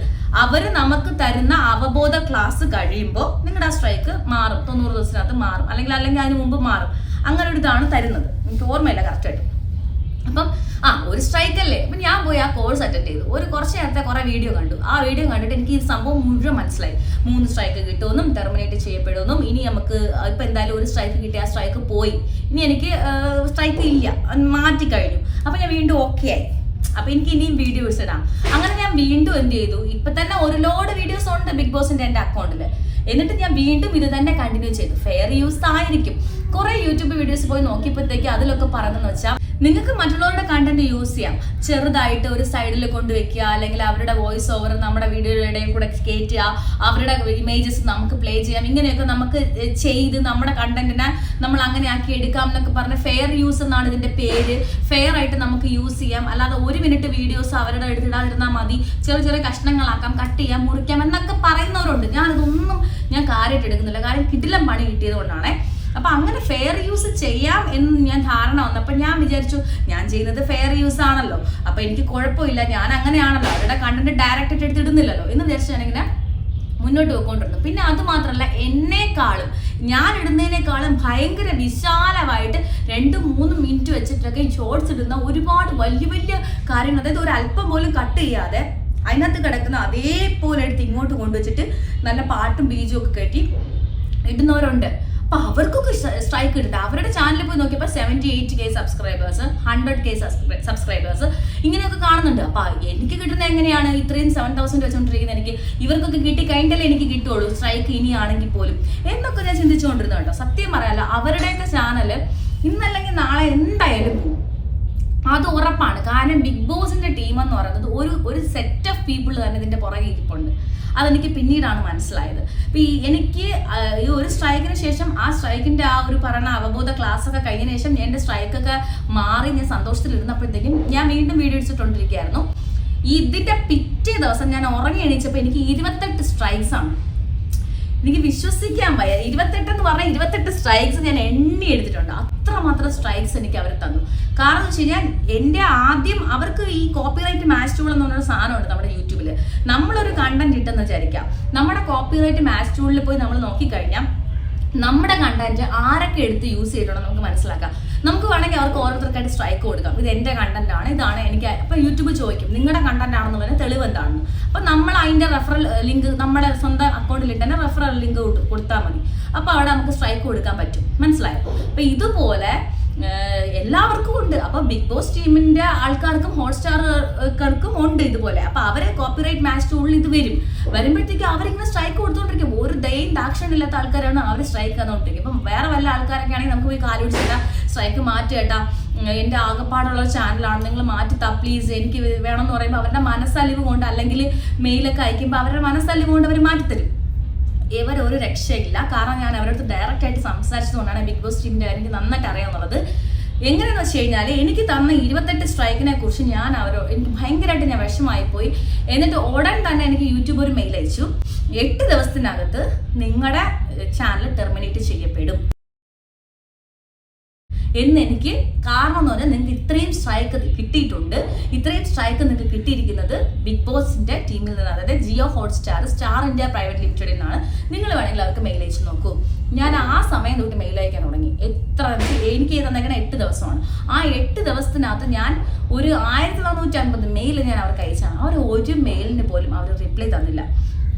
അവർ നമുക്ക് തരുന്ന അവബോധ ക്ലാസ് കഴിയുമ്പോൾ നിങ്ങളുടെ ആ സ്ട്രൈക്ക് മാറും. 90 ദിവസത്തിനകത്ത് മാറും, അല്ലെങ്കിൽ അതിന് മുമ്പ് മാറും. അങ്ങനെ ഒരു ഇതാണ് തരുന്നത്. എനിക്ക് ഓർമ്മയില്ല കറക്റ്റായിട്ട്. അപ്പം ഒരു സ്ട്രൈക്ക് അല്ലേ. അപ്പം ഞാൻ പോയി ആ കോഴ്സ് അറ്റൻഡ് ചെയ്തു. കുറച്ച് നേരത്തെ കുറേ വീഡിയോ കണ്ടു. ആ വീഡിയോ കണ്ടിട്ട് എനിക്ക് ഈ സംഭവം മുഴുവൻ മനസ്സിലായി. 3 സ്ട്രൈക്ക് കിട്ടുമെന്നും ടെർമിനേറ്റ് ചെയ്യപ്പെടുമെന്നും, ഇനി നമുക്ക് ഇപ്പം എന്തായാലും ഒരു സ്ട്രൈക്ക് കിട്ടി, ആ സ്ട്രൈക്ക് പോയി, ഇനി എനിക്ക് സ്ട്രൈക്ക് ഇല്ല, മാറ്റിക്കഴിഞ്ഞു. അപ്പം ഞാൻ വീണ്ടും ഓക്കെ ആയി. അപ്പൊ എനിക്ക് ഇനിയും വീഡിയോസ് ഇടാം. അങ്ങനെ ഞാൻ വീണ്ടും എന്ത് ചെയ്തു, ഇപ്പൊ തന്നെ ഒരു ലോഡ് വീഡിയോസ് ഉണ്ട് ബിഗ് ബോസിന്റെ എൻ്റെ അക്കൗണ്ടില്. എന്നിട്ട് ഞാൻ വീണ്ടും ഇത് തന്നെ കണ്ടിന്യൂ ചെയ്തു. ഫെയർ യൂസ് ആയിരിക്കും. കുറെ യൂട്യൂബ് വീഡിയോസ് പോയി നോക്കിയപ്പോഴത്തേക്ക് അതിലൊക്കെ പറയുന്നതെന്ന് വെച്ചാൽ നിങ്ങൾക്ക് മറ്റുള്ളവരുടെ കണ്ടന്റ് യൂസ് ചെയ്യാം. ചെറുതായിട്ട് ഒരു സൈഡിൽ കൊണ്ടുവയ്ക്കുക, അല്ലെങ്കിൽ അവരുടെ വോയിസ് ഓവർ നമ്മുടെ വീഡിയോയുടെ കൂടെ കയറ്റുക, അവരുടെ ഇമേജസ് നമുക്ക് പ്ലേ ചെയ്യാം. ഇങ്ങനെയൊക്കെ നമുക്ക് ചെയ്ത് നമ്മുടെ കണ്ടന്റിനെ നമ്മൾ അങ്ങനെ ആക്കി എടുക്കാം എന്നൊക്കെ പറഞ്ഞ് ഫെയർ യൂസ് എന്നാണ് ഇതിന്റെ പേര്. ഫെയർ ആയിട്ട് നമുക്ക് യൂസ് ചെയ്യാം. അല്ലാതെ 1 മിനിറ്റ് വീഡിയോസ് അവരുടെ എടുത്തിടാതിരുന്നാൽ മതി, ചെറിയ കഷ്ണങ്ങളാക്കാം, കട്ട് ചെയ്യാം, മുറിക്കാം എന്നൊക്കെ പറയുന്നവരുണ്ട്. ഞാൻ കാര്യമായിട്ട് എടുക്കുന്നില്ല. കാര്യം കിടിലം പണി കിട്ടിയത് കൊണ്ടാണ്. അപ്പൊ അങ്ങനെ ഫെയർ യൂസ് ചെയ്യാം എന്ന് ഞാൻ ധാരണ വന്നപ്പോൾ ഞാൻ വിചാരിച്ചു ഞാൻ ചെയ്യുന്നത് ഫെയർ യൂസ് ആണല്ലോ, അപ്പൊ എനിക്ക് കുഴപ്പമില്ല, ഞാൻ അങ്ങനെയാണല്ലോ, അവരുടെ കണ്ടന്റ് ഡയറക്റ്റ് എടുത്തിടുന്നില്ലല്ലോ എന്ന് വിചാരിച്ചു ഞാനിങ്ങനെ മുന്നോട്ട് പോയിക്കൊണ്ടിരുന്നു. പിന്നെ അത് മാത്രമല്ല, എന്നെക്കാളും ഞാൻ ഇടുന്നതിനേക്കാളും ഭയങ്കര വിശാലമായിട്ട് 2-3 മിനിറ്റ് വെച്ചിട്ടൊക്കെ ഷോർട്സ് ഇടുന്ന ഒരുപാട് വലിയ വലിയ കാര്യങ്ങൾ, അതായത് ഒരു അല്പം പോലും കട്ട് ചെയ്യാതെ അതിനകത്ത് കിടക്കുന്ന അതേപോലെ എടുത്ത് ഇങ്ങോട്ട് കൊണ്ടുവച്ചിട്ട് നല്ല പാട്ടും ബീജും ഒക്കെ കെട്ടി ഇടുന്നവരുണ്ട്. അപ്പൊ അവർക്കൊക്കെ സ്ട്രൈക്ക് ഇടുന്നത്, അവരുടെ ചാനലിൽ പോയി നോക്കിയപ്പോൾ 78K സബ്സ്ക്രൈബേഴ്സ്, 100K സബ്സ്ക്രൈബേഴ്സ് ഇങ്ങനെയൊക്കെ കാണുന്നുണ്ട്. അപ്പൊ എനിക്ക് കിട്ടുന്ന എങ്ങനെയാണ് ഇത്രയും 7,000 വെച്ചുകൊണ്ടിരിക്കുന്നത്? എനിക്ക് ഇവർക്കൊക്കെ കിട്ടി കഴിഞ്ഞാലേ എനിക്ക് കിട്ടുള്ളൂ, സ്ട്രൈക്ക് ഇനിയാണെങ്കിൽ പോലും എന്നൊക്കെ ഞാൻ ചിന്തിച്ചുകൊണ്ടിരുന്നത് കേട്ടോ. സത്യം പറയാല്ല, അവരുടെയൊക്കെ ചാനല് ഇന്നല്ലെങ്കിൽ നാളെ എന്തായാലും പോകും, അത് ഉറപ്പാണ്. കാരണം ബിഗ് ബോസിന്റെ ടീം എന്ന് പറയുന്നത് ഒരു സെറ്റ് ഓഫ് പീപ്പിൾ തന്നെ ഇതിന്റെ പുറകെ ഇരിപ്പുണ്ട്. അതെനിക്ക് പിന്നീടാണ് മനസ്സിലായത്. അപ്പൊ എനിക്ക് ഈ ഒരു സ്ട്രൈക്കിന് ശേഷം ആ സ്ട്രൈക്കിന്റെ ആ ഒരു പറയുന്ന അവബോധ ക്ലാസ് ഒക്കെ കഴിഞ്ഞതിന് ശേഷം എന്റെ സ്ട്രൈക്കൊക്കെ മാറി ഞാൻ സന്തോഷത്തിൽ ഇരുന്നപ്പോഴത്തേക്കും ഞാൻ വീണ്ടും വീഡിയോ എടുത്തിട്ടുണ്ടിരിക്കുകയായിരുന്നു. ഇതിന്റെ പിറ്റേ ദിവസം ഞാൻ ഉറങ്ങി എണീച്ചപ്പോൾ എനിക്ക് 28 സ്ട്രൈക്സ് ആണ്. എനിക്ക് വിശ്വസിക്കാൻ വയ്യ. 28 എന്ന് പറഞ്ഞാൽ 28 സ്ട്രൈക്സ് ഞാൻ എണ്ണി എടുത്തിട്ടുണ്ട്. അത്രമാത്രം സ്ട്രൈക്സ് എനിക്ക് അവർ തന്നു. കാരണം എന്ന് വെച്ച് കഴിഞ്ഞാൽ എൻ്റെ ആദ്യം അവർക്ക് ഈ കോപ്പിറൈറ്റ് മാച്ച് ടൂൾ എന്ന് പറഞ്ഞൊരു സാധനമുണ്ട് നമ്മുടെ യൂട്യൂബിൽ. നമ്മളൊരു കണ്ടന്റ് ഇട്ടെന്ന് വിചാരിക്കാം, നമ്മുടെ കോപ്പിറൈറ്റ് മാച്ച് ടൂളിൽ പോയി നമ്മൾ നോക്കിക്കഴിഞ്ഞാൽ നമ്മുടെ കണ്ടന്റ് ആരൊക്കെ എടുത്ത് യൂസ് ചെയ്തിട്ടുണ്ടോ നമുക്ക് മനസ്സിലാക്കാം. നമുക്ക് വേണമെങ്കിൽ അവർക്ക് ഓരോരുത്തർക്കായിട്ട് സ്ട്രൈക്ക് കൊടുക്കാം, ഇത് എൻ്റെ കണ്ടന്റ് ആണ്, ഇതാണ് എനിക്ക്. അപ്പൊ യൂട്യൂബ് ചോദിക്കും നിങ്ങളുടെ കണ്ടന്റ് ആണെന്നുള്ളതിന് തെളിവ് എന്താണെന്ന്. അപ്പൊ നമ്മൾ അതിന്റെ റെഫറൽ ലിങ്ക് നമ്മുടെ സ്വന്തം അക്കൗണ്ടിൽ തന്നെ റെഫറൽ ലിങ്ക് കൊടുത്താൽ മതി. അപ്പൊ അവിടെ നമുക്ക് സ്ട്രൈക്ക് കൊടുക്കാൻ പറ്റും. മനസ്സിലായോ? അപ്പൊ ഇതുപോലെ എല്ലാവർക്കും ഉണ്ട്. അപ്പൊ ബിഗ് ബോസ് ടീമിന്റെ ആൾക്കാർക്കും ഹോട്ട്സ്റ്റാറുകാർക്കും ഉണ്ട് ഇതുപോലെ. അപ്പൊ അവരെ കോപ്പിറൈറ്റ് മാച്ച് ടൂളിൽ ഇത് വരുമ്പോഴത്തേക്കും അവരിങ്ങനെ സ്ട്രൈക്ക് കൊടുത്തോണ്ടിരിക്കും. ഒരു ദയും ദാക്ഷിണ്യം ഇല്ലാത്ത ആൾക്കാരാണ് അവർ സ്ട്രൈക്ക് തന്നുകൊണ്ടിരിക്കും. ഇപ്പം വേറെ വല്ല ആൾക്കാരൊക്കെ ആണെങ്കിൽ നമുക്ക് പോയി കാലുപിടിച്ചിട്ടാ സ്ട്രൈക്ക് മാറ്റി കേട്ടാ, എൻ്റെ ആകപ്പാടുള്ള ചാനലാണ്, നിങ്ങൾ മാറ്റിത്താ പ്ലീസ്, എനിക്ക് വേണമെന്ന് പറയുമ്പോൾ അവരുടെ മനസ്സലിവ് കൊണ്ട് അല്ലെങ്കിൽ മെയിലൊക്കെ അയക്കുമ്പോൾ അവരുടെ മനസ്സലിവ് കൊണ്ട് അവർ മാറ്റിത്തരും. ഇവരൊരു രക്ഷയില്ല. കാരണം ഞാൻ അവരടുത്ത് ഡയറക്റ്റ് ആയിട്ട് സംസാരിച്ചതുകൊണ്ടാണ് ബിഗ് ബോസ് ടീമിൻ്റെ കാര്യം എനിക്ക് നന്നായിട്ട് അറിയാമെന്നുള്ളത്. എങ്ങനെയെന്ന് വെച്ച് കഴിഞ്ഞാൽ എനിക്ക് തന്ന 28 സ്ട്രൈക്കിനെ കുറിച്ച് എനിക്ക് ഭയങ്കരമായിട്ട് ഞാൻ വിഷമമായിപ്പോയി. എന്നിട്ട് ഉടൻ തന്നെ എനിക്ക് യൂട്യൂബ് ഒരു മെയിൽ അയച്ചു, 8 ദിവസത്തിനകത്ത് നിങ്ങളുടെ ചാനൽ ടെർമിനേറ്റ് ചെയ്യപ്പെടും എന്നെനിക്ക്. കാരണം എന്ന് പറഞ്ഞാൽ നിങ്ങൾക്ക് ഇത്രയും സ്ട്രൈക്ക് കിട്ടിയിട്ടുണ്ട്. ഇത്രയും സ്ട്രൈക്ക് നിങ്ങൾക്ക് കിട്ടിയിരിക്കുന്നത് ബിഗ് ബോസിന്റെ ടീമിൽ നിന്ന്, അതായത് Jio Hotstar, Star India Private ലിമിറ്റഡിൽ നിന്നാണ്. നിങ്ങൾ വേണമെങ്കിൽ അവർക്ക് മെയിൽ അയച്ചു നോക്കൂ. ഞാൻ ആ സമയം തൊട്ട് മെയിൽ അയക്കാൻ തുടങ്ങി. എനിക്ക് തന്നേക്കണ 8 ദിവസമാണ്. ആ 8 ദിവസത്തിനകത്ത് ഞാൻ ഒരു 1450 മെയിൽ ഞാൻ അവർക്ക് അയച്ചാണ്. അവർ ഒരു മെയിലിന് പോലും അവർ റിപ്ലൈ തന്നില്ല.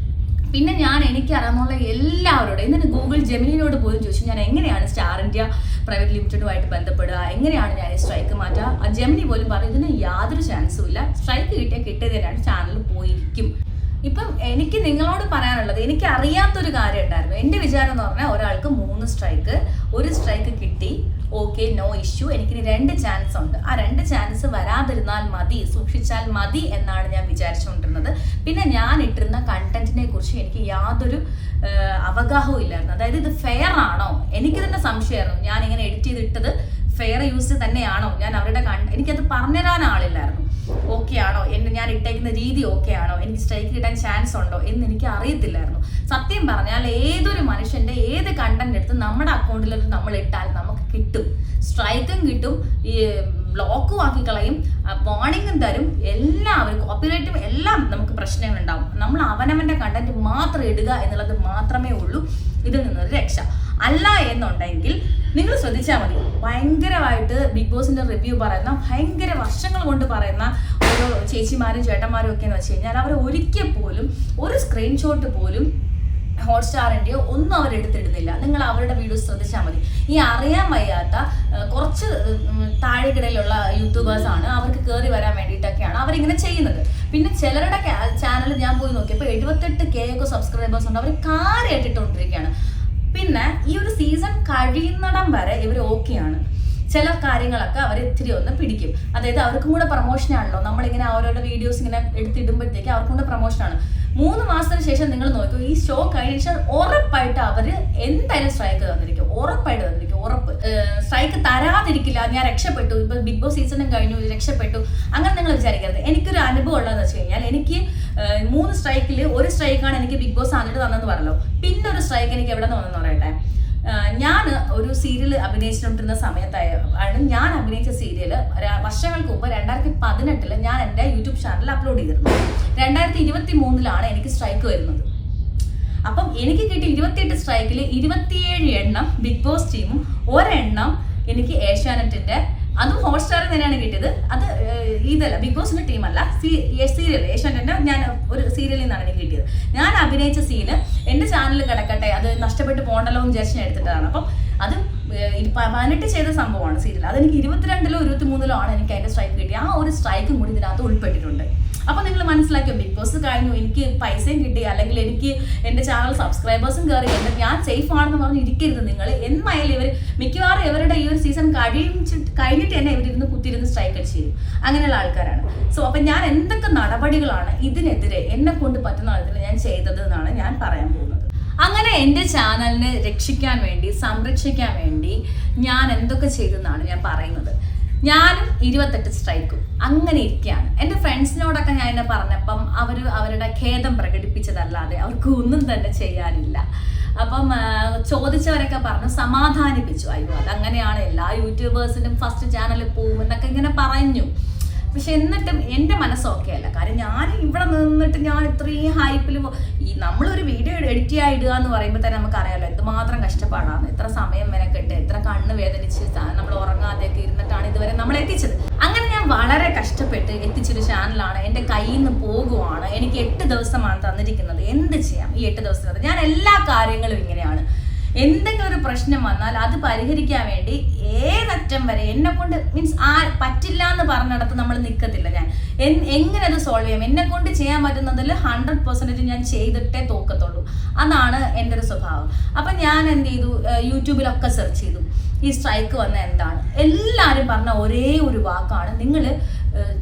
പിന്നെ ഞാൻ എനിക്കറിയാവുന്ന എല്ലാവരോടും എന്നിട്ട് ഗൂഗിൾ ജെമിനിയോട് പോലും ചോദിച്ചു ഞാൻ എങ്ങനെയാണ് സ്റ്റാർ ഇന്ത്യ പ്രൈവറ്റ് ലിമിറ്റഡുമായിട്ട് ബന്ധപ്പെടുക, എങ്ങനെയാണ് ഞാൻ ഈ സ്ട്രൈക്ക് മാറ്റുക. ആ ജെമിനി പോലും പറഞ്ഞു ഇതിന് യാതൊരു ചാൻസും ഇല്ല, സ്ട്രൈക്ക് കിട്ടിയതിനാണ് ചാനൽ പോയിരിക്കും. ഇപ്പം എനിക്ക് നിങ്ങളോട് പറയാനുള്ളത്, എനിക്ക് അറിയാത്തൊരു കാര്യം ഉണ്ടായിരുന്നു. എൻ്റെ വിചാരം എന്ന് പറഞ്ഞാൽ ഒരാൾക്ക് 3 സ്ട്രൈക്ക്, ഒരു സ്ട്രൈക്ക് കിട്ടി, ഓക്കെ, നോ ഇഷ്യൂ, എനിക്കിനി 2 ചാൻസ് ഉണ്ട്. ആ 2 ചാൻസ് വരാതിരുന്നാൽ മതി, സൂക്ഷിച്ചാൽ മതി എന്നാണ് ഞാൻ വിചാരിച്ചുകൊണ്ടിരുന്നത്. പിന്നെ ഞാൻ ഇട്ടിരുന്ന കണ്ടന്റിനെ കുറിച്ച് എനിക്ക് യാതൊരു അവഗാഹവും ഇല്ലായിരുന്നു. അതായത് ഇത് ഫെയർ ആണോ, എനിക്ക് തന്നെ സംശയമായിരുന്നു. ഞാൻ ഇങ്ങനെ എഡിറ്റ് ചെയ്തിട്ടത് ഫെയർ യൂസ് തന്നെയാണോ, ഞാൻ അവരുടെ എനിക്കത് പറഞ്ഞുതരാൻ ആളില്ലായിരുന്നു. ഓക്കെ ആണോ, ഞാൻ ഇട്ടേക്കുന്ന രീതി ഓക്കെ ആണോ, എനിക്ക് സ്ട്രൈക്ക് കിട്ടാൻ ചാൻസ് ഉണ്ടോ എന്ന് എനിക്ക് അറിയത്തില്ലായിരുന്നു. സത്യം പറഞ്ഞാൽ ഏതൊരു മനുഷ്യന്റെ ഏത് കണ്ടന്റ് എടുത്ത് നമ്മുടെ അക്കൗണ്ടിൽ നമ്മൾ ഇട്ടാൽ നമുക്ക് കിട്ടും, സ്ട്രൈക്കും കിട്ടും, ഈ ബ്ലോക്കും ആക്കി കളയും, വാർണിംഗും തരും, എല്ലാവരും കോപ്പിറൈറ്റും എല്ലാം നമുക്ക് പ്രശ്നങ്ങളുണ്ടാവും. നമ്മൾ അവനവന്റെ കണ്ടന്റ് മാത്രം ഇടുക എന്നുള്ളത് മാത്രമേ ഉള്ളൂ ഇതിൽ നിന്നൊരു രക്ഷ. അല്ല എന്നുണ്ടെങ്കിൽ നിങ്ങൾ ശ്രദ്ധിച്ചാൽ മതി, ഭയങ്കരമായിട്ട് ബിഗ് ബോസിന്റെ റിവ്യൂ പറയുന്ന, ഭയങ്കര വർഷങ്ങൾ കൊണ്ട് പറയുന്ന ഓരോ ചേച്ചിമാരും ചേട്ടന്മാരും ഒക്കെ എന്ന് വെച്ച് കഴിഞ്ഞാൽ അവർ ഒരിക്കൽ പോലും ഒരു സ്ക്രീൻഷോട്ട് പോലും ഹോട്ട്സ്റ്റാറിൻ്റെയോ ഒന്നും അവരെടുത്തിടുന്നില്ല. നിങ്ങൾ അവരുടെ വീഡിയോസ് ശ്രദ്ധിച്ചാൽ മതി. ഈ അറിയാൻ വയ്യാത്ത കുറച്ച് താഴെക്കിടയിലുള്ള യൂട്യൂബേഴ്സാണ്, അവർക്ക് കയറി വരാൻ വേണ്ടിയിട്ടൊക്കെയാണ് അവരിങ്ങനെ ചെയ്യുന്നത്. പിന്നെ ചിലരുടെ ചാനൽ ഞാൻ പോയി നോക്കിയപ്പോൾ 78K ഒക്കെ സബ്സ്ക്രൈബേഴ്സ് ഉണ്ട്, അവർ കാര്യമായിട്ടിട്ടുകൊണ്ടിരിക്കുകയാണ്. പിന്നെ ഈ ഒരു സീസൺ കഴിയുന്നിടം വരെ ഇവർ ഓക്കെയാണ്. ചില കാര്യങ്ങളൊക്കെ അവർ ഇത്തിരി ഒന്ന് പിടിക്കും. അതായത് അവർക്കും കൂടെ പ്രൊമോഷനാണല്ലോ, നമ്മളിങ്ങനെ അവരുടെ വീഡിയോസ് ഇങ്ങനെ എടുത്തിടുമ്പോഴത്തേക്ക് അവർക്കും കൂടെ പ്രൊമോഷനാണ്. 3 മാസത്തിന് ശേഷം നിങ്ങൾ നോക്കൂ, ഈ ഷോ കഴിഞ്ഞ ഉറപ്പായിട്ട് അവർ എന്തായാലും സ്ട്രൈക്ക് തന്നിരിക്കും, ഉറപ്പായിട്ട് തന്നിരിക്കും, ഉറപ്പ്. സ്ട്രൈക്ക് തരാതിരിക്കില്ല, ഞാൻ രക്ഷപ്പെട്ടു, ഇപ്പൊ ബിഗ് ബോസ് സീസണും കഴിഞ്ഞു, രക്ഷപ്പെട്ടു, അങ്ങനെ നിങ്ങൾ വിചാരിക്കരുത്. എനിക്കൊരു അനുഭവം ഉള്ളതെന്ന് വെച്ച് കഴിഞ്ഞാൽ, എനിക്ക് 3 സ്ട്രൈക്കിൽ 1 സ്ട്രൈക്കാണ് എനിക്ക് ബിഗ് ബോസ് ആദ്യമായിട്ട് തന്നെന്ന് പറഞ്ഞല്ലോ. പിന്നെ ഒരു സ്ട്രൈക്ക് എനിക്ക് എവിടെ നിന്ന് വന്നെന്ന് പറയട്ടെ, ഞാൻ ഒരു സീരിയൽ അഭിനയിച്ചുകൊണ്ടിരുന്ന സമയത്താണ് ഞാൻ അഭിനയിച്ച സീരിയൽ വർഷങ്ങൾക്ക് മുമ്പ് 2018 ഞാൻ എൻ്റെ യൂട്യൂബ് ചാനലിൽ അപ്ലോഡ് ചെയ്തിരുന്നു. 2023 എനിക്ക് സ്ട്രൈക്ക് വരുന്നത്. അപ്പം എനിക്ക് കിട്ടിയ 28 സ്ട്രൈക്കിൽ 27 എണ്ണം ബിഗ് ബോസ് ടീമും ഒരെണ്ണം എനിക്ക് ഏഷ്യാനെറ്റിന്റെ, അതും ഹോട്ട്സ്റ്റാറിൽ തന്നെയാണ് കിട്ടിയത്. അത് ഇതല്ല, ബിഗ് ബോസിന്റെ ടീമല്ല, സീരിയൽ ഏഷ്യാനെറ്റിന്റെ ഞാൻ ഒരു സീരിയലിൽ നിന്നാണ് എനിക്ക് കിട്ടിയത്. ഞാൻ അഭിനയിച്ച സീന് എൻ്റെ ചാനലിൽ കിടക്കട്ടെ, അത് നഷ്ടപ്പെട്ട് പോകണ്ടല്ലോ എന്ന് വിചാരിച്ച് ഞാൻ എടുത്തിട്ടതാണ്. അപ്പം അത് 18 ചെയ്ത സംഭവമാണ് സീരിയൽ. അതെനിക്ക് 22-ലോ 23-ലോ ആണ് എനിക്ക് അതിന്റെ സ്ട്രൈക്ക് കിട്ടി. ആ ഒരു സ്ട്രൈക്കും കൂടി ഇതിനകത്ത് ഉൾപ്പെട്ടിട്ടുണ്ട്. അപ്പൊ നിങ്ങൾ മനസ്സിലാക്കിയോ, ബിഗ് ബോസ് കഴിഞ്ഞു, എനിക്ക് പൈസയും കിട്ടി, അല്ലെങ്കിൽ എനിക്ക് എൻ്റെ ചാനൽ സബ്സ്ക്രൈബേഴ്സും കയറി, ഞാൻ സേഫ് ആണെന്ന് പറഞ്ഞ് ഇരിക്കരുത് നിങ്ങൾ. എന്നായാലും ഇവർ മിക്കവാറും ഇവരുടെ ഈ ഒരു സീസൺ കഴിഞ്ഞിട്ട് തന്നെ ഇവരിരുന്ന് കുത്തിയിരുന്ന് സ്ട്രൈക്ക് അടിച്ച് ചെയ്യും. അങ്ങനെയുള്ള ആൾക്കാരാണ്. സോ അപ്പം ഞാൻ എന്തൊക്കെ നടപടികളാണ് ഇതിനെതിരെ എന്നെ കൊണ്ട് പറ്റുന്ന വിധത്തിൽ ഞാൻ ചെയ്തത് എന്നാണ് ഞാൻ പറയാൻ പോകുന്നത്. അങ്ങനെ എൻ്റെ ചാനലിനെ രക്ഷിക്കാൻ വേണ്ടി, സംരക്ഷിക്കാൻ വേണ്ടി ഞാൻ എന്തൊക്കെ ചെയ്തെന്നാണ് ഞാൻ പറയുന്നത്. ഞാനും 28 സ്ട്രൈക്കും അങ്ങനെ ഇരിക്കുകയാണ്. എൻ്റെ ഫ്രണ്ട്സിനോടൊക്കെ ഞാൻ എന്നെ പറഞ്ഞപ്പം അവരുടെ ഖേദം പ്രകടിപ്പിച്ചതല്ലാതെ അവർക്ക് ഒന്നും തന്നെ ചെയ്യാനില്ല. അപ്പം ചോദിച്ചവരൊക്കെ പറഞ്ഞു, സമാധാനിപ്പിച്ചു. അയ്യോ അതങ്ങനെയാണ്, എല്ലാ യൂട്യൂബേഴ്സിനും ഫസ്റ്റ് ചാനലിൽ പോകും എന്നൊക്കെ ഇങ്ങനെ പറഞ്ഞു. പക്ഷെ എന്നിട്ടും എൻ്റെ മനസ്സൊക്കെ അല്ല. കാര്യം ഞാൻ ഇവിടെ നിന്നിട്ട് ഞാൻ ഇത്രയും ഹൈപ്പിൽ നമ്മളൊരു വീഡിയോ എഡിറ്റ് ചെയ്യാൻ ഇടുക എന്ന് പറയുമ്പോൾ തന്നെ നമുക്കറിയാമല്ലോ എന്തുമാത്രം കഷ്ടപ്പാടാണ്. എത്ര സമയം മെനക്കെട്ട്, എത്ര കണ്ണ് വേദനിച്ച് നമ്മൾ ഉറങ്ങാതെയൊക്കെ ഇരുന്നിട്ടാണ് ഇതുവരെ നമ്മൾ എത്തിച്ചത്. അങ്ങനെ ഞാൻ വളരെ കഷ്ടപ്പെട്ട് എത്തിച്ചൊരു ചാനലാണ്. എൻ്റെ കയ്യിൽ നിന്ന് പോകുവാണ്. എനിക്ക് 8 ദിവസമാണ് തന്നിരിക്കുന്നത്. എന്ത് ചെയ്യാം ഈ 8 ദിവസത്തിനകത്ത്? ഞാൻ എല്ലാ കാര്യങ്ങളും ഇങ്ങനെയാണ്. എന്തെങ്കിലും ഒരു പ്രശ്നം വന്നാൽ അത് പരിഹരിക്കാൻ വേണ്ടി ഏതറ്റം വരെ എന്നെ കൊണ്ട് മീൻസ് പറ്റില്ല എന്ന് പറഞ്ഞിടത്ത് നമ്മൾ നിൽക്കത്തില്ല. ഞാൻ എങ്ങനെ അത് സോൾവ് ചെയ്യാം, എന്നെ കൊണ്ട് ചെയ്യാൻ പറ്റുന്നതിൽ 100% ഞാൻ ചെയ്തിട്ടേ തോക്കത്തുള്ളൂ. അതാണ് എൻ്റെ ഒരു സ്വഭാവം. അപ്പം ഞാൻ എന്ത് ചെയ്തു, യൂട്യൂബിലൊക്കെ സെർച്ച് ചെയ്തു ഈ സ്ട്രൈക്ക് വന്ന എന്താണ്. എല്ലാവരും പറഞ്ഞ ഒരേ ഒരു വാക്കാണ്, നിങ്ങൾ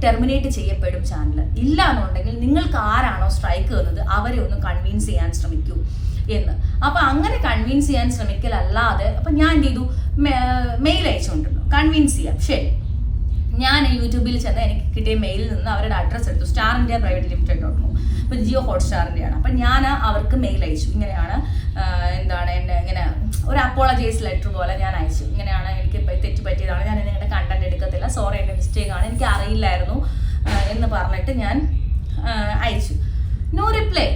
ടെർമിനേറ്റ് ചെയ്യപ്പെടും ചാനൽ. ഇല്ല എന്നുണ്ടെങ്കിൽ നിങ്ങൾക്ക് ആരാണോ സ്ട്രൈക്ക് വന്നത് അവരെ ഒന്ന് കൺവിൻസ് ചെയ്യാൻ ശ്രമിക്കൂ എന്ന്. അപ്പം അങ്ങനെ കൺവിൻസ് ചെയ്യാൻ ശ്രമിക്കലല്ലാതെ അപ്പം ഞാൻ എന്ത് ചെയ്തു, മെയിൽ അയച്ചുകൊണ്ടിരുന്നു കൺവിൻസ് ചെയ്യാം. ശരി, ഞാൻ യൂട്യൂബിൽ ചെന്ന് എനിക്ക് കിട്ടിയ മെയിലിൽ നിന്ന് അവരുടെ അഡ്രസ്സ് എടുത്തു. Star India private limited dot com. അപ്പോൾ ജിയോ ഹോട്ട്സ്റ്റാറിൻ്റെയാണ്. അപ്പം ഞാൻ അവർക്ക് മെയിൽ അയച്ചു. ഇങ്ങനെയാണ് എന്താണ് എൻ്റെ ഇങ്ങനെ ഒരു അപ്പോളജൈസ് ലെറ്റർ പോലെ ഞാൻ അയച്ചു. ഇങ്ങനെയാണ്, എനിക്ക് തെറ്റ് പറ്റിയതാണ്, ഞാൻ നിങ്ങളുടെ കണ്ടന്റ് എടുക്കത്തില്ല, സോറി എൻ്റെ മിസ്റ്റേക്കാണ്, എനിക്ക് അറിയില്ലായിരുന്നു എന്ന് പറഞ്ഞിട്ട് ഞാൻ അയച്ചു. No reply.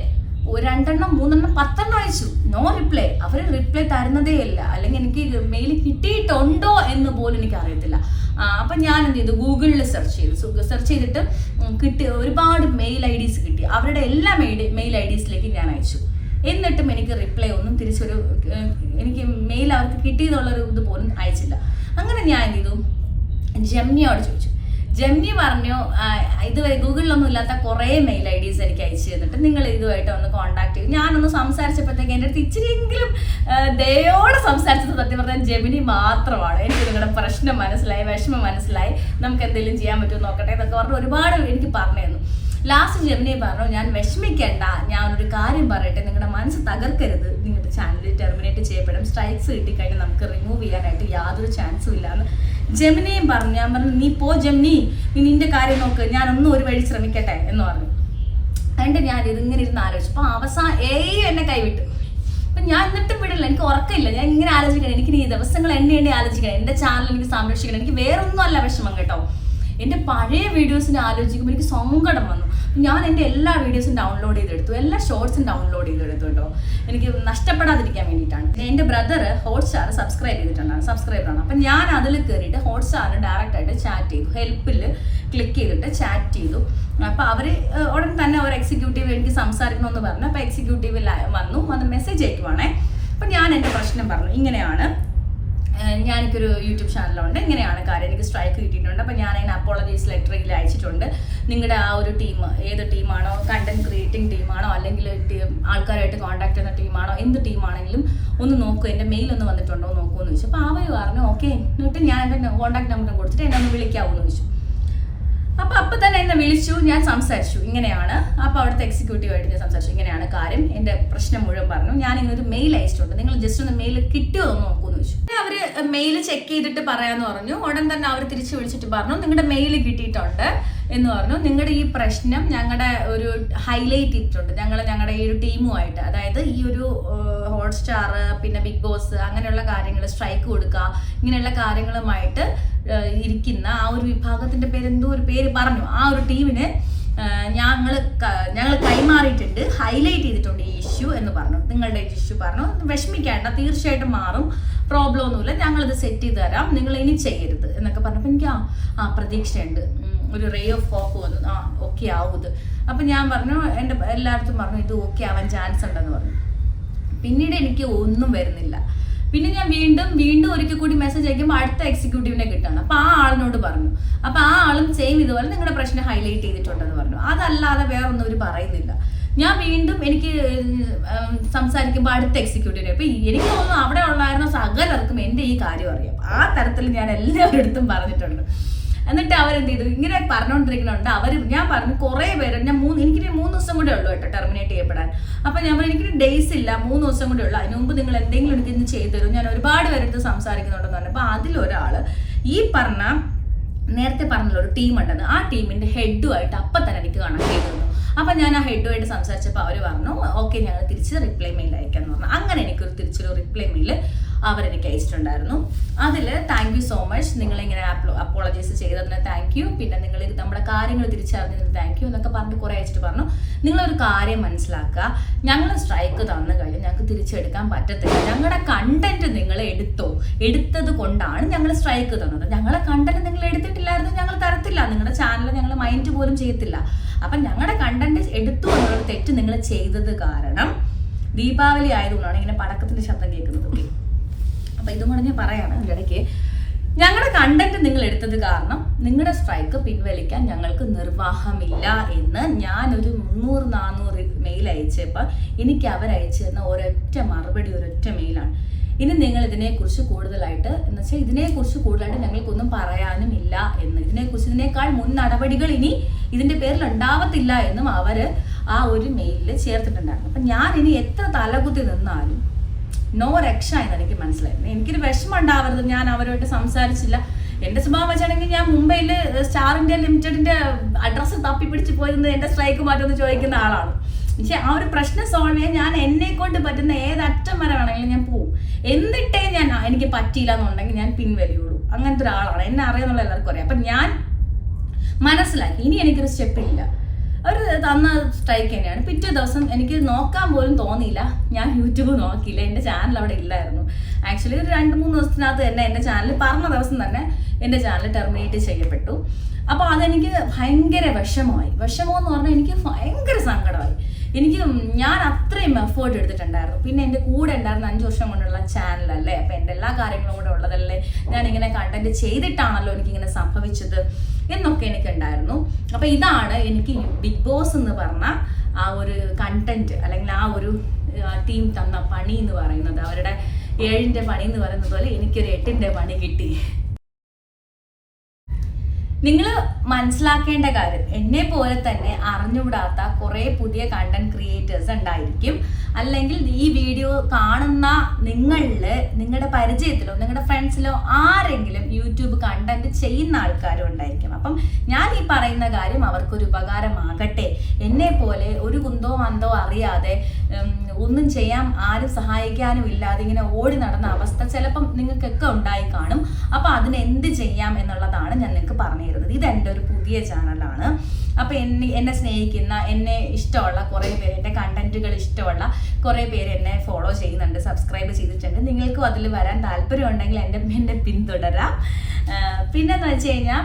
2 എണ്ണം 3 എണ്ണം 10 എണ്ണം അയച്ചു, നോ റിപ്ലൈ. അവർ റിപ്ലൈ തരുന്നതേ ഇല്ല. അല്ലെങ്കിൽ എനിക്ക് മെയിൽ കിട്ടിയിട്ടുണ്ടോ എന്ന് പോലും എനിക്ക് അറിയത്തില്ല. അപ്പം ഞാൻ എന്ത് ചെയ്തു, ഗൂഗിളിൽ സെർച്ച് ചെയ്തിട്ട് കിട്ടി ഒരുപാട് മെയിൽ IDs കിട്ടി. അവരുടെ എല്ലാ മെയിൽ IDsലേക്ക് ഞാൻ അയച്ചു. എന്നിട്ടും എനിക്ക് റിപ്ലൈ ഒന്നും തിരിച്ചൊരു എനിക്ക് മെയിൽ അവർക്ക് കിട്ടിയെന്നുള്ളൊരു ഇത് പോലും അയച്ചില്ല. അങ്ങനെ ഞാൻ എന്ത് ചെയ്തു, ജെമിനിയോട് ചോദിച്ചു. ജെമിനി പറഞ്ഞു, ഇതുവരെ ഗൂഗിളിലൊന്നും ഇല്ലാത്ത കുറേ മെയിൽ IDs എനിക്ക് അയച്ചു തന്നിട്ട് നിങ്ങൾ ഇതുമായിട്ട് ഒന്ന് കോൺടാക്ട് ചെയ്യും. ഞാനൊന്ന് സംസാരിച്ചപ്പോഴത്തേക്ക് എൻ്റെ അടുത്ത് ഇച്ചിരിയെങ്കിലും ദയോടെ സംസാരിച്ചത് സത്യം പറഞ്ഞാൽ ജെമിനി മാത്രമാണ്. എനിക്ക് നിങ്ങളുടെ പ്രശ്നം മനസ്സിലായി, വിഷമം മനസ്സിലായി, നമുക്ക് എന്തെങ്കിലും ചെയ്യാൻ പറ്റുമോ നോക്കട്ടെ എന്നൊക്കെ പറഞ്ഞ് ഒരുപാട് എനിക്ക് പറഞ്ഞു തന്നു. ലാസ്റ്റ് ജെമിനി പറഞ്ഞു, ഞാൻ വിഷമിക്കേണ്ട, ഞാനൊരു കാര്യം പറയട്ടെ, നിങ്ങളുടെ മനസ്സ് തകർക്കരുത്, നിങ്ങളുടെ ചാനൽ ടെർമിനേറ്റ് ചെയ്യപ്പെടും, സ്ട്രൈക്സ് കിട്ടിക്കഴിഞ്ഞാൽ നമുക്ക് റിമൂവ് ചെയ്യാനായിട്ട് യാതൊരു ചാൻസും ഇല്ലാന്ന് ജെമിനിയും പറഞ്ഞു. ഞാൻ പറഞ്ഞു, നീ പോ ജെമിനി, നീ നിന്റെ കാര്യം നോക്ക്, ഞാനൊന്നും ഒരു വഴി ശ്രമിക്കട്ടെ എന്ന് പറഞ്ഞു. അതുകൊണ്ട് ഞാൻ ഇതിങ്ങനെ ഇരുന്ന് ആലോചിച്ചു. അപ്പോൾ അവസാനം എന്നെ കൈവിട്ടു. അപ്പം ഞാൻ എന്നിട്ടും വിടില്ല, എനിക്ക് ഉറക്കമില്ല. ഞാൻ ഇങ്ങനെ ആലോചിക്കണം, എനിക്ക് ഈ ദിവസങ്ങൾ എണ്ണി ആലോചിക്കണം, എൻ്റെ ചാനൽ എനിക്ക് സംരക്ഷിക്കണം. എനിക്ക് വേറൊന്നും അല്ല വിഷമം കേട്ടോ, എൻ്റെ പഴയ വീഡിയോസിനെ ആലോചിക്കുമ്പോൾ എനിക്ക് സങ്കടം വന്നു. ഞാൻ എൻ്റെ എല്ലാ വീഡിയോസും ഡൗൺലോഡ് ചെയ്തെടുത്തു, എല്ലാ ഷോർട്സും ഡൗൺലോഡ് ചെയ്തെടുത്തു കേട്ടോ, എനിക്ക് നഷ്ടപ്പെടാതിരിക്കാൻ വേണ്ടിയിട്ടാണ്. എൻ്റെ ബ്രദർ ഹോട്ട്സ്റ്റാർ സബ്സ്ക്രൈബ് ചെയ്തിട്ടുണ്ടാണ്, സബ്സ്ക്രൈബറാണ്. അപ്പം ഞാൻ അതിൽ കയറിയിട്ട് ഹോട്ട്സ്റ്റാറിന് ഡയറക്റ്റായിട്ട് ചാറ്റ് ചെയ്തു, ഹെൽപ്പിൽ ക്ലിക്ക് ചെയ്തിട്ട് ചാറ്റ് ചെയ്തു. അപ്പോൾ അവർ ഉടൻ തന്നെ ഒരു എക്സിക്യൂട്ടീവ് എനിക്ക് സംസാരിക്കണമെന്ന് പറഞ്ഞു. അപ്പോൾ എക്സിക്യൂട്ടീവിൽ വന്ന് മെസ്സേജ് അയക്കുവാണേ. അപ്പം ഞാൻ എൻ്റെ പ്രശ്നം പറഞ്ഞു, ഇങ്ങനെയാണ്, ഞാനിക്കൊരു യൂട്യൂബ് ചാനലുണ്ട്, ഇങ്ങനെയാണ് കാര്യം, എനിക്ക് സ്ട്രൈക്ക് കിട്ടിയിട്ടുണ്ട്. അപ്പോൾ ഞാൻ അതിന് അപ്പോളജൈസ് ലെറ്ററിൽ അയച്ചിട്ടുണ്ട്. നിങ്ങളുടെ ആ ഒരു ടീം ഏത് ടീമാണോ, കണ്ടന്റ് ക്രിയേറ്റിംഗ് ടീമാണോ, അല്ലെങ്കിൽ ആൾക്കാരായിട്ട് കോൺടാക്ട് ചെയ്യുന്ന ടീമാണോ, എന്ത് ടീമാണെങ്കിലും ഒന്ന് നോക്കൂ, എൻ്റെ മെയിൽ ഒന്ന് വന്നിട്ടുണ്ടോ നോക്കൂ എന്ന് ചോദിച്ചു. അപ്പോൾ അവർ പറഞ്ഞു ഓക്കെ. എന്നിട്ട് ഞാൻ എൻ്റെ കോൺടാക്ട് നമ്പർ കൊടുത്തിട്ട് എന്നെ ഒന്ന് വിളിക്കാവൂന്ന് ചോദിച്ചു. അപ്പം തന്നെ എന്നെ വിളിച്ചു, ഞാൻ സംസാരിച്ചു, ഇങ്ങനെയാണ്. അപ്പോൾ അവിടുത്തെ എക്സിക്യൂട്ടീവായിട്ട് ഞാൻ സംസാരിച്ചു, ഇങ്ങനെയാണ് കാര്യം, എൻ്റെ പ്രശ്നം മുഴുവൻ പറഞ്ഞു. ഞാൻ ഇങ്ങനൊരു മെയിൽ അയച്ചിട്ടുണ്ട്, നിങ്ങൾ ജസ്റ്റ് ഒന്ന് മെയിൽ കിട്ടിയോ എന്ന് നോക്കൂന്ന് ചോദിച്ചു. അവർ മെയിൽ ചെക്ക് ചെയ്തിട്ട് പറയാമെന്ന് പറഞ്ഞു. ഉടൻ തന്നെ അവർ തിരിച്ച് വിളിച്ചിട്ട് പറഞ്ഞു, നിങ്ങളുടെ മെയിൽ കിട്ടിയിട്ടുണ്ട് എന്ന് പറഞ്ഞു. നിങ്ങളുടെ ഈ പ്രശ്നം ഞങ്ങളുടെ ഒരു ഹൈലൈറ്റ് ചെയ്തിട്ടുണ്ട്, ഞങ്ങളുടെ ഈ ഒരു ടീമുമായിട്ട്, അതായത് ഈ ഒരു ഹോട്ട്സ്റ്റാർ, പിന്നെ ബിഗ് ബോസ്, അങ്ങനെയുള്ള കാര്യങ്ങൾ, സ്ട്രൈക്ക് കൊടുക്കുക, ഇങ്ങനെയുള്ള കാര്യങ്ങളുമായിട്ട് ഇരിക്കുന്ന ആ ഒരു വിഭാഗത്തിന്റെ പേര്, എന്തോ ഒരു പേര് പറഞ്ഞു, ആ ഒരു ടീമിന് ഞങ്ങൾ കൈമാറിയിട്ടുണ്ട്, ഹൈലൈറ്റ് ചെയ്തിട്ടുണ്ട് ഈ ഇഷ്യൂ എന്ന് പറഞ്ഞു. നിങ്ങളുടെ ഇഷ്യൂ പറഞ്ഞു, വിഷമിക്കേണ്ട, തീർച്ചയായിട്ടും മാറും, പ്രോബ്ലം ഒന്നുമില്ല, ഞങ്ങളിത് സെറ്റ് ചെയ്ത് തരാം, നിങ്ങൾ ഇനി ചെയ്യരുത് എന്നൊക്കെ പറഞ്ഞപ്പോൾ എനിക്ക് പ്രതീക്ഷയുണ്ട്, ഒരു റേ ഓഫ് ഹോപ്പ് വന്നു, ഓക്കെ ആവൂത്. അപ്പം ഞാൻ പറഞ്ഞു, എൻ്റെ എല്ലായിടത്തും പറഞ്ഞു ഇത് ഓക്കെ ആവാൻ ചാൻസ് ഉണ്ടെന്ന് പറഞ്ഞു. പിന്നീട് എനിക്ക് ഒന്നും വരുന്നില്ല. പിന്നെ ഞാൻ വീണ്ടും ഒരിക്കൽ കൂടി മെസ്സേജ് അയക്കുമ്പോൾ അടുത്ത എക്സിക്യൂട്ടീവിനെ കിട്ടുകയാണ്. അപ്പോൾ ആ ആളിനോട് പറഞ്ഞു. അപ്പോൾ ആ ആളും സെയിം ഇതുപോലെ നിങ്ങളുടെ പ്രശ്നം ഹൈലൈറ്റ് ചെയ്തിട്ടുണ്ടെന്ന് പറഞ്ഞു. അതല്ലാതെ വേറൊന്നും അവർ പറയുന്നില്ല. ഞാൻ വീണ്ടും എനിക്ക് സംസാരിക്കുമ്പോൾ അടുത്ത എക്സിക്യൂട്ടീവിനെ, അപ്പോൾ എനിക്ക് തോന്നുന്നു അവിടെ ഉണ്ടായിരുന്ന സകലർക്കും എൻ്റെ ഈ കാര്യം അറിയാം. ആ തരത്തിൽ ഞാൻ എല്ലാവരുടെ അടുത്തും പറഞ്ഞിട്ടുണ്ട്. എന്നിട്ട് അവരെന്ത് ചെയ്തു, ഇങ്ങനെ പറഞ്ഞുകൊണ്ടിരിക്കുന്നുണ്ട്. ഞാൻ പറഞ്ഞു കുറേ പേര്, എനിക്കിനി 3 ദിവസം കൂടെ ഉള്ളൂ കേട്ടോ ടെർമിനേറ്റ് ചെയ്യപ്പെടാൻ. അപ്പം ഞാൻ പറഞ്ഞു എനിക്കിനി ഡേയ്സ് ഇല്ല, 3 ദിവസം കൂടെ ഉള്ളൂ, അതിന് മുമ്പ് നിങ്ങൾ എന്തെങ്കിലും എനിക്ക് ഇന്ന് ചെയ്തു തരും, ഞാൻ ഒരുപാട് പേരെടുത്ത് സംസാരിക്കുന്നുണ്ടെന്ന് പറഞ്ഞു. അപ്പോൾ അതിലൊരാൾ ഈ നേരത്തെ പറഞ്ഞ ഒരു ടീം ഉണ്ടെന്ന്, ആ ടീമിൻ്റെ ഹെഡുമായിട്ട് അപ്പം തന്നെ എനിക്ക് കണക്ട് ചെയ്തിരുന്നു. അപ്പം ഞാൻ ആ ഹെഡുമായിട്ട് സംസാരിച്ചപ്പോൾ അവർ പറഞ്ഞു ഓക്കെ ഞങ്ങൾ തിരിച്ച് റിപ്ലൈ മെയിൽ അയക്കാമെന്ന് പറഞ്ഞു. അങ്ങനെ എനിക്കൊരു തിരിച്ചൊരു റിപ്ലൈ മെയിൽ അവരെനിക്ക് അയച്ചിട്ടുണ്ടായിരുന്നു. അതിൽ താങ്ക് യു സോ മച്ച്, നിങ്ങളിങ്ങനെ അപ്പോളജൈസ് ചെയ്തതിന് താങ്ക് യു, പിന്നെ നിങ്ങൾ നമ്മുടെ കാര്യങ്ങൾ തിരിച്ചറിഞ്ഞതിന് താങ്ക് യു എന്നൊക്കെ പറഞ്ഞിട്ട് കുറേ അയച്ചിട്ട് പറഞ്ഞു നിങ്ങളൊരു കാര്യം മനസ്സിലാക്കുക, ഞങ്ങൾ സ്ട്രൈക്ക് തന്നു കഴിഞ്ഞാൽ ഞങ്ങൾക്ക് തിരിച്ചെടുക്കാൻ പറ്റത്തില്ല, ഞങ്ങളുടെ കണ്ടന്റ് നിങ്ങൾ എടുത്തത് കൊണ്ടാണ് ഞങ്ങൾ സ്ട്രൈക്ക് തന്നത്, ഞങ്ങളുടെ കണ്ടന്റ് നിങ്ങൾ എടുത്തിട്ടില്ലായിരുന്നു ഞങ്ങൾ തരത്തില്ല, നിങ്ങളുടെ ചാനൽ ഞങ്ങൾ മൈൻഡ് പോലും ചെയ്യത്തില്ല. അപ്പം ഞങ്ങളുടെ കണ്ടന്റ് എടുത്തു എന്നുള്ളൊരു തെറ്റ് നിങ്ങൾ ചെയ്തത് കാരണം ദീപാവലി ആയതുകൊണ്ടാണ് ഇങ്ങനെ പടക്കത്തിന്റെ ശബ്ദം കേൾക്കുന്നത്. ഓക്കെ, അപ്പൊ ഇതും കൂടെ ഞാൻ പറയാണ് അതിൻ്റെ ഇടയ്ക്ക്, ഞങ്ങളുടെ കണ്ടന്റ് നിങ്ങൾ എടുത്തത് കാരണം നിങ്ങളുടെ സ്ട്രൈക്ക് പിൻവലിക്കാൻ ഞങ്ങൾക്ക് നിർവാഹമില്ല എന്ന് ഞാനൊരു 300-400 മെയിൽ അയച്ചപ്പോൾ എനിക്ക് അവരയച്ചു തന്ന ഒരൊറ്റ മറുപടി, ഒരൊറ്റ മെയിലാണ്. ഇനി നിങ്ങൾ ഇതിനെക്കുറിച്ച് കൂടുതലായിട്ട് എന്ന് വെച്ചാൽ ഇതിനെക്കുറിച്ച് കൂടുതലായിട്ട് ഞങ്ങൾക്കൊന്നും പറയാനും ഇല്ല എന്ന്, ഇതിനേക്കാൾ മുൻ നടപടികൾ ഇനി ഇതിന്റെ പേരിൽ ഉണ്ടാവത്തില്ല എന്നും അവർ ആ ഒരു മെയിലിൽ ചേർത്തിട്ടുണ്ടായിരുന്നു. അപ്പം ഞാൻ ഇനി എത്ര തലകുത്തി നിന്നാലും നോ രക്ഷ എന്ന് എനിക്ക് മനസ്സിലായിരുന്നു. എനിക്കൊരു വിഷമം ഉണ്ടാവരുത്, ഞാൻ അവരുമായിട്ട് സംസാരിച്ചില്ല. എൻ്റെ സ്വഭാവം വെച്ചാണെങ്കിൽ ഞാൻ മുംബൈയിൽ സ്റ്റാർ ഇന്ത്യ ലിമിറ്റഡിന്റെ അഡ്രസ്സ് തപ്പിപ്പിടിച്ച് പോയിരുന്നത് എൻ്റെ സ്ട്രൈക്ക് മാറ്റുമെന്ന് ചോദിക്കുന്ന ആളാണ്. പക്ഷെ ആ ഒരു പ്രശ്നം സോൾവ് ചെയ്യാൻ ഞാൻ എന്നെ കൊണ്ട് പറ്റുന്ന ഏതറ്റം വരെ വേണമെങ്കിലും ഞാൻ പോവും. എന്നിട്ടേ എനിക്ക് പറ്റിയില്ല എന്നുണ്ടെങ്കിൽ ഞാൻ പിൻവലിയുള്ളൂ. അങ്ങനത്തെ ഒരാളാണ്, എന്നെ അറിയാന്നുള്ള എല്ലാവർക്കും അറിയാം. അപ്പം ഞാൻ മനസ്സിലാക്കി ഇനി എനിക്കൊരു സ്റ്റെപ്പില്ല. അവർ തന്ന സ്ട്രൈക്ക് തന്നെയാണ്. പിറ്റേ ദിവസം എനിക്ക് നോക്കാൻ പോലും തോന്നിയില്ല, ഞാൻ യൂട്യൂബ് നോക്കിയില്ല, എൻ്റെ ചാനൽ അവിടെ ഇല്ലായിരുന്നു. ആക്ച്വലി ഒരു 2-3 ദിവസത്തിനകത്ത് തന്നെ എൻ്റെ ചാനൽ പറഞ്ഞ ദിവസം തന്നെ എൻ്റെ ചാനൽ ടെർമിനേറ്റ് ചെയ്യപ്പെട്ടു. അപ്പോൾ അതെനിക്ക് ഭയങ്കര വിഷമമായി. വിഷമമെന്ന് പറഞ്ഞാൽ എനിക്ക് ഭയങ്കര സങ്കടമായി. ഞാൻ അത്രയും എഫേർട്ട് എടുത്തിട്ടുണ്ടായിരുന്നു. പിന്നെ എൻ്റെ കൂടെ ഉണ്ടായിരുന്ന 5 വർഷം കൊണ്ടുള്ള ചാനലല്ലേ, അപ്പം എൻ്റെ എല്ലാ കാര്യങ്ങളും കൂടെ ഉള്ളതല്ലേ, ഞാനിങ്ങനെ കണ്ടന്റ് ചെയ്തിട്ടാണല്ലോ എനിക്കിങ്ങനെ സംഭവിച്ചത് എന്നൊക്കെ എനിക്കുണ്ടായിരുന്നു. അപ്പം ഇതാണ് എനിക്ക് ബിഗ് ബോസ് എന്ന് പറഞ്ഞ ആ ഒരു കണ്ടന്റ് അല്ലെങ്കിൽ ആ ഒരു ടീം തന്ന പണി എന്ന് പറയുന്നത്. അവരുടെ 7ന്റെ പണി എന്ന് പറയുന്നത് പോലെ എനിക്കൊരു 8ന്റെ പണി കിട്ടി. നിങ്ങൾ മനസ്സിലാക്കേണ്ട കാര്യം, എന്നെ പോലെ തന്നെ അറിഞ്ഞുകൂടാത്ത കുറേ പുതിയ കണ്ടന്റ് ക്രിയേറ്റേഴ്സ് ഉണ്ടായിരിക്കും. അല്ലെങ്കിൽ ഈ വീഡിയോ കാണുന്ന നിങ്ങളുടെ പരിചയത്തിലോ നിങ്ങളുടെ ഫ്രണ്ട്സിലോ ആരെങ്കിലും യൂട്യൂബ് കണ്ടന്റ് ചെയ്യുന്ന ആൾക്കാരും ഉണ്ടായിരിക്കും. അപ്പം ഞാൻ ഈ പറയുന്ന കാര്യം അവർക്കൊരു ഉപകാരമാകട്ടെ. എന്നെ പോലെ ഒരു കുന്തോ മന്തോ അറിയാതെ ഒന്നും ചെയ്യാൻ ആരും സഹായിക്കാനും ഇല്ലാതെ ഇങ്ങനെ ഓടി നടന്ന അവസ്ഥ ചിലപ്പം നിങ്ങൾക്കൊക്കെ ഉണ്ടായി കാണും. അപ്പം അതിന് എന്ത് ചെയ്യാം എന്നുള്ളതാണ് ഞാൻ നിങ്ങൾക്ക് പറഞ്ഞു തരുന്നത്. ഇതെൻ്റെ ഒരു പുതിയ ചാനലാണ്. അപ്പം എന്നെ സ്നേഹിക്കുന്ന, എന്നെ ഇഷ്ടമുള്ള കുറേ പേര്, എൻ്റെ കണ്ടന്റുകൾ ഇഷ്ടമുള്ള കുറേ പേര് എന്നെ ഫോളോ ചെയ്യുന്നുണ്ട്, സബ്സ്ക്രൈബ് ചെയ്തിട്ടുണ്ട്. നിങ്ങൾക്കും അതിൽ വരാൻ താല്പര്യം ഉണ്ടെങ്കിൽ എന്നെ പിന്തുടരാം. പിന്നെന്ന് വെച്ച് കഴിഞ്ഞാൽ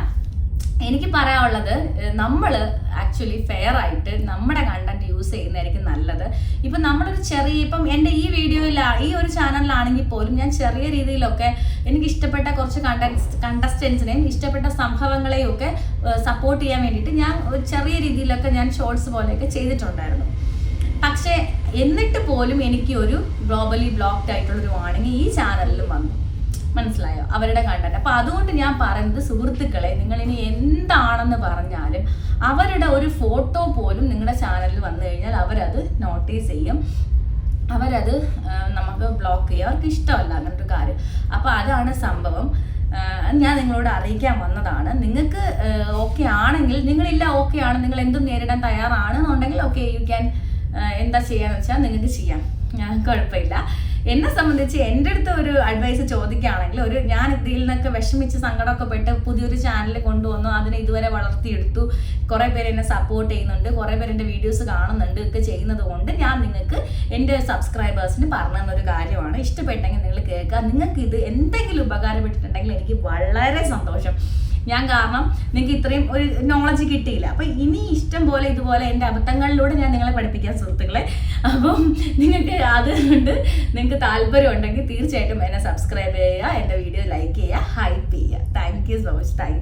എനിക്ക് പറയാനുള്ളത്, നമ്മൾ ആക്ച്വലി ഫെയർ ആയിട്ട് നമ്മുടെ കണ്ടന്റ് യൂസ് ചെയ്യുന്നതായിരിക്കും നല്ലത്. ഇപ്പം നമ്മളൊരു ഇപ്പം എൻ്റെ ഈ വീഡിയോയിൽ ഈ ഒരു ചാനലിലാണെങ്കിൽ പോലും ഞാൻ ചെറിയ രീതിയിലൊക്കെ എനിക്ക് ഇഷ്ടപ്പെട്ട കുറച്ച് കണ്ടസ്റ്റൻസിനെയും ഇഷ്ടപ്പെട്ട സംഭവങ്ങളെയും ഒക്കെ സപ്പോർട്ട് ചെയ്യാൻ വേണ്ടിയിട്ട് ഞാൻ ഒരു ചെറിയ രീതിയിലൊക്കെ ഞാൻ ഷോർട്സ് പോലെയൊക്കെ ചെയ്തിട്ടുണ്ടായിരുന്നു. പക്ഷേ എന്നിട്ട് പോലും എനിക്ക് ഒരു ഗ്ലോബലി ബ്ലോക്ക്ഡ് ആയിട്ടുള്ളൊരു വാർണിംഗ് ഈ ചാനലിലും വന്നു. മനസ്സിലായോ? അവരുടെ കണ്ടന്റ്. അപ്പം അതുകൊണ്ട് ഞാൻ പറയുന്നത്, സുഹൃത്തുക്കളെ, നിങ്ങളിനി എന്താണെന്ന് പറഞ്ഞാലും അവരുടെ ഒരു ഫോട്ടോ പോലും നിങ്ങളുടെ ചാനലിൽ വന്നു കഴിഞ്ഞാൽ അവരത് നോട്ടീസ് ചെയ്യും, അവരത് നമുക്ക് ബ്ലോക്ക് ചെയ്യും. അവർക്ക് ഇഷ്ടമല്ല അങ്ങനത്തെ ഒരു കാര്യം. അപ്പോൾ അതാണ് സംഭവം. ഞാൻ നിങ്ങളോട് അറിയിക്കാൻ വന്നതാണ്. നിങ്ങൾക്ക് ഓക്കെ ആണെങ്കിൽ, നിങ്ങളില്ല ഓക്കെ ആണ്, നിങ്ങൾ എന്തും നേരിടാൻ തയ്യാറാണെന്നുണ്ടെങ്കിൽ ഓക്കെ, യു ക്യാൻ എന്താ ചെയ്യാന്ന് വെച്ചാൽ നിങ്ങൾക്ക് ചെയ്യാം, ഞാൻ കുഴപ്പമില്ല. എന്നെ സംബന്ധിച്ച് എൻ്റെ അടുത്ത് ഒരു അഡ്വൈസ് ചോദിക്കുകയാണെങ്കിൽ ഞാൻ ഇതിൽ നിന്നൊക്കെ വിഷമിച്ച് സങ്കടമൊക്കെ പെട്ട് പുതിയൊരു ചാനൽ കൊണ്ടുവന്നു, അതിനെ ഇതുവരെ വളർത്തിയെടുത്തു, കുറേ പേര് എന്നെ സപ്പോർട്ട് ചെയ്യുന്നുണ്ട്, കുറേ പേര് എൻ്റെ വീഡിയോസ് കാണുന്നുണ്ട്, ഒക്കെ ചെയ്യുന്നത് കൊണ്ട് ഞാൻ നിങ്ങൾക്ക് എൻ്റെ സബ്സ്ക്രൈബേഴ്സിന് പറഞ്ഞു തന്നൊരു കാര്യമാണ്. ഇഷ്ടപ്പെട്ടെങ്കിൽ നിങ്ങൾ കേൾക്കുക. നിങ്ങൾക്ക് ഇത് എന്തെങ്കിലും ഉപകാരപ്പെട്ടിട്ടുണ്ടെങ്കിൽ എനിക്ക് വളരെ സന്തോഷം. കാരണം നിങ്ങൾക്ക് ഇത്രയും ഒരു നോളജ് കിട്ടിയില്ല. അപ്പം ഇനി ഇഷ്ടം പോലെ ഇതുപോലെ എൻ്റെ അബദ്ധങ്ങളിലൂടെ ഞാൻ നിങ്ങളെ പഠിപ്പിക്കാൻ സുഹൃത്തുക്കളെ. അപ്പം നിങ്ങൾക്ക് അതുകൊണ്ട് നിങ്ങൾക്ക് താല്പര്യം ഉണ്ടെങ്കിൽ തീർച്ചയായിട്ടും എന്നെ സബ്സ്ക്രൈബ് ചെയ്യുക, എൻ്റെ വീഡിയോ ലൈക്ക് ചെയ്യുക, ഹൈപ്പ് ചെയ്യുക. Thank you so much. Thank you.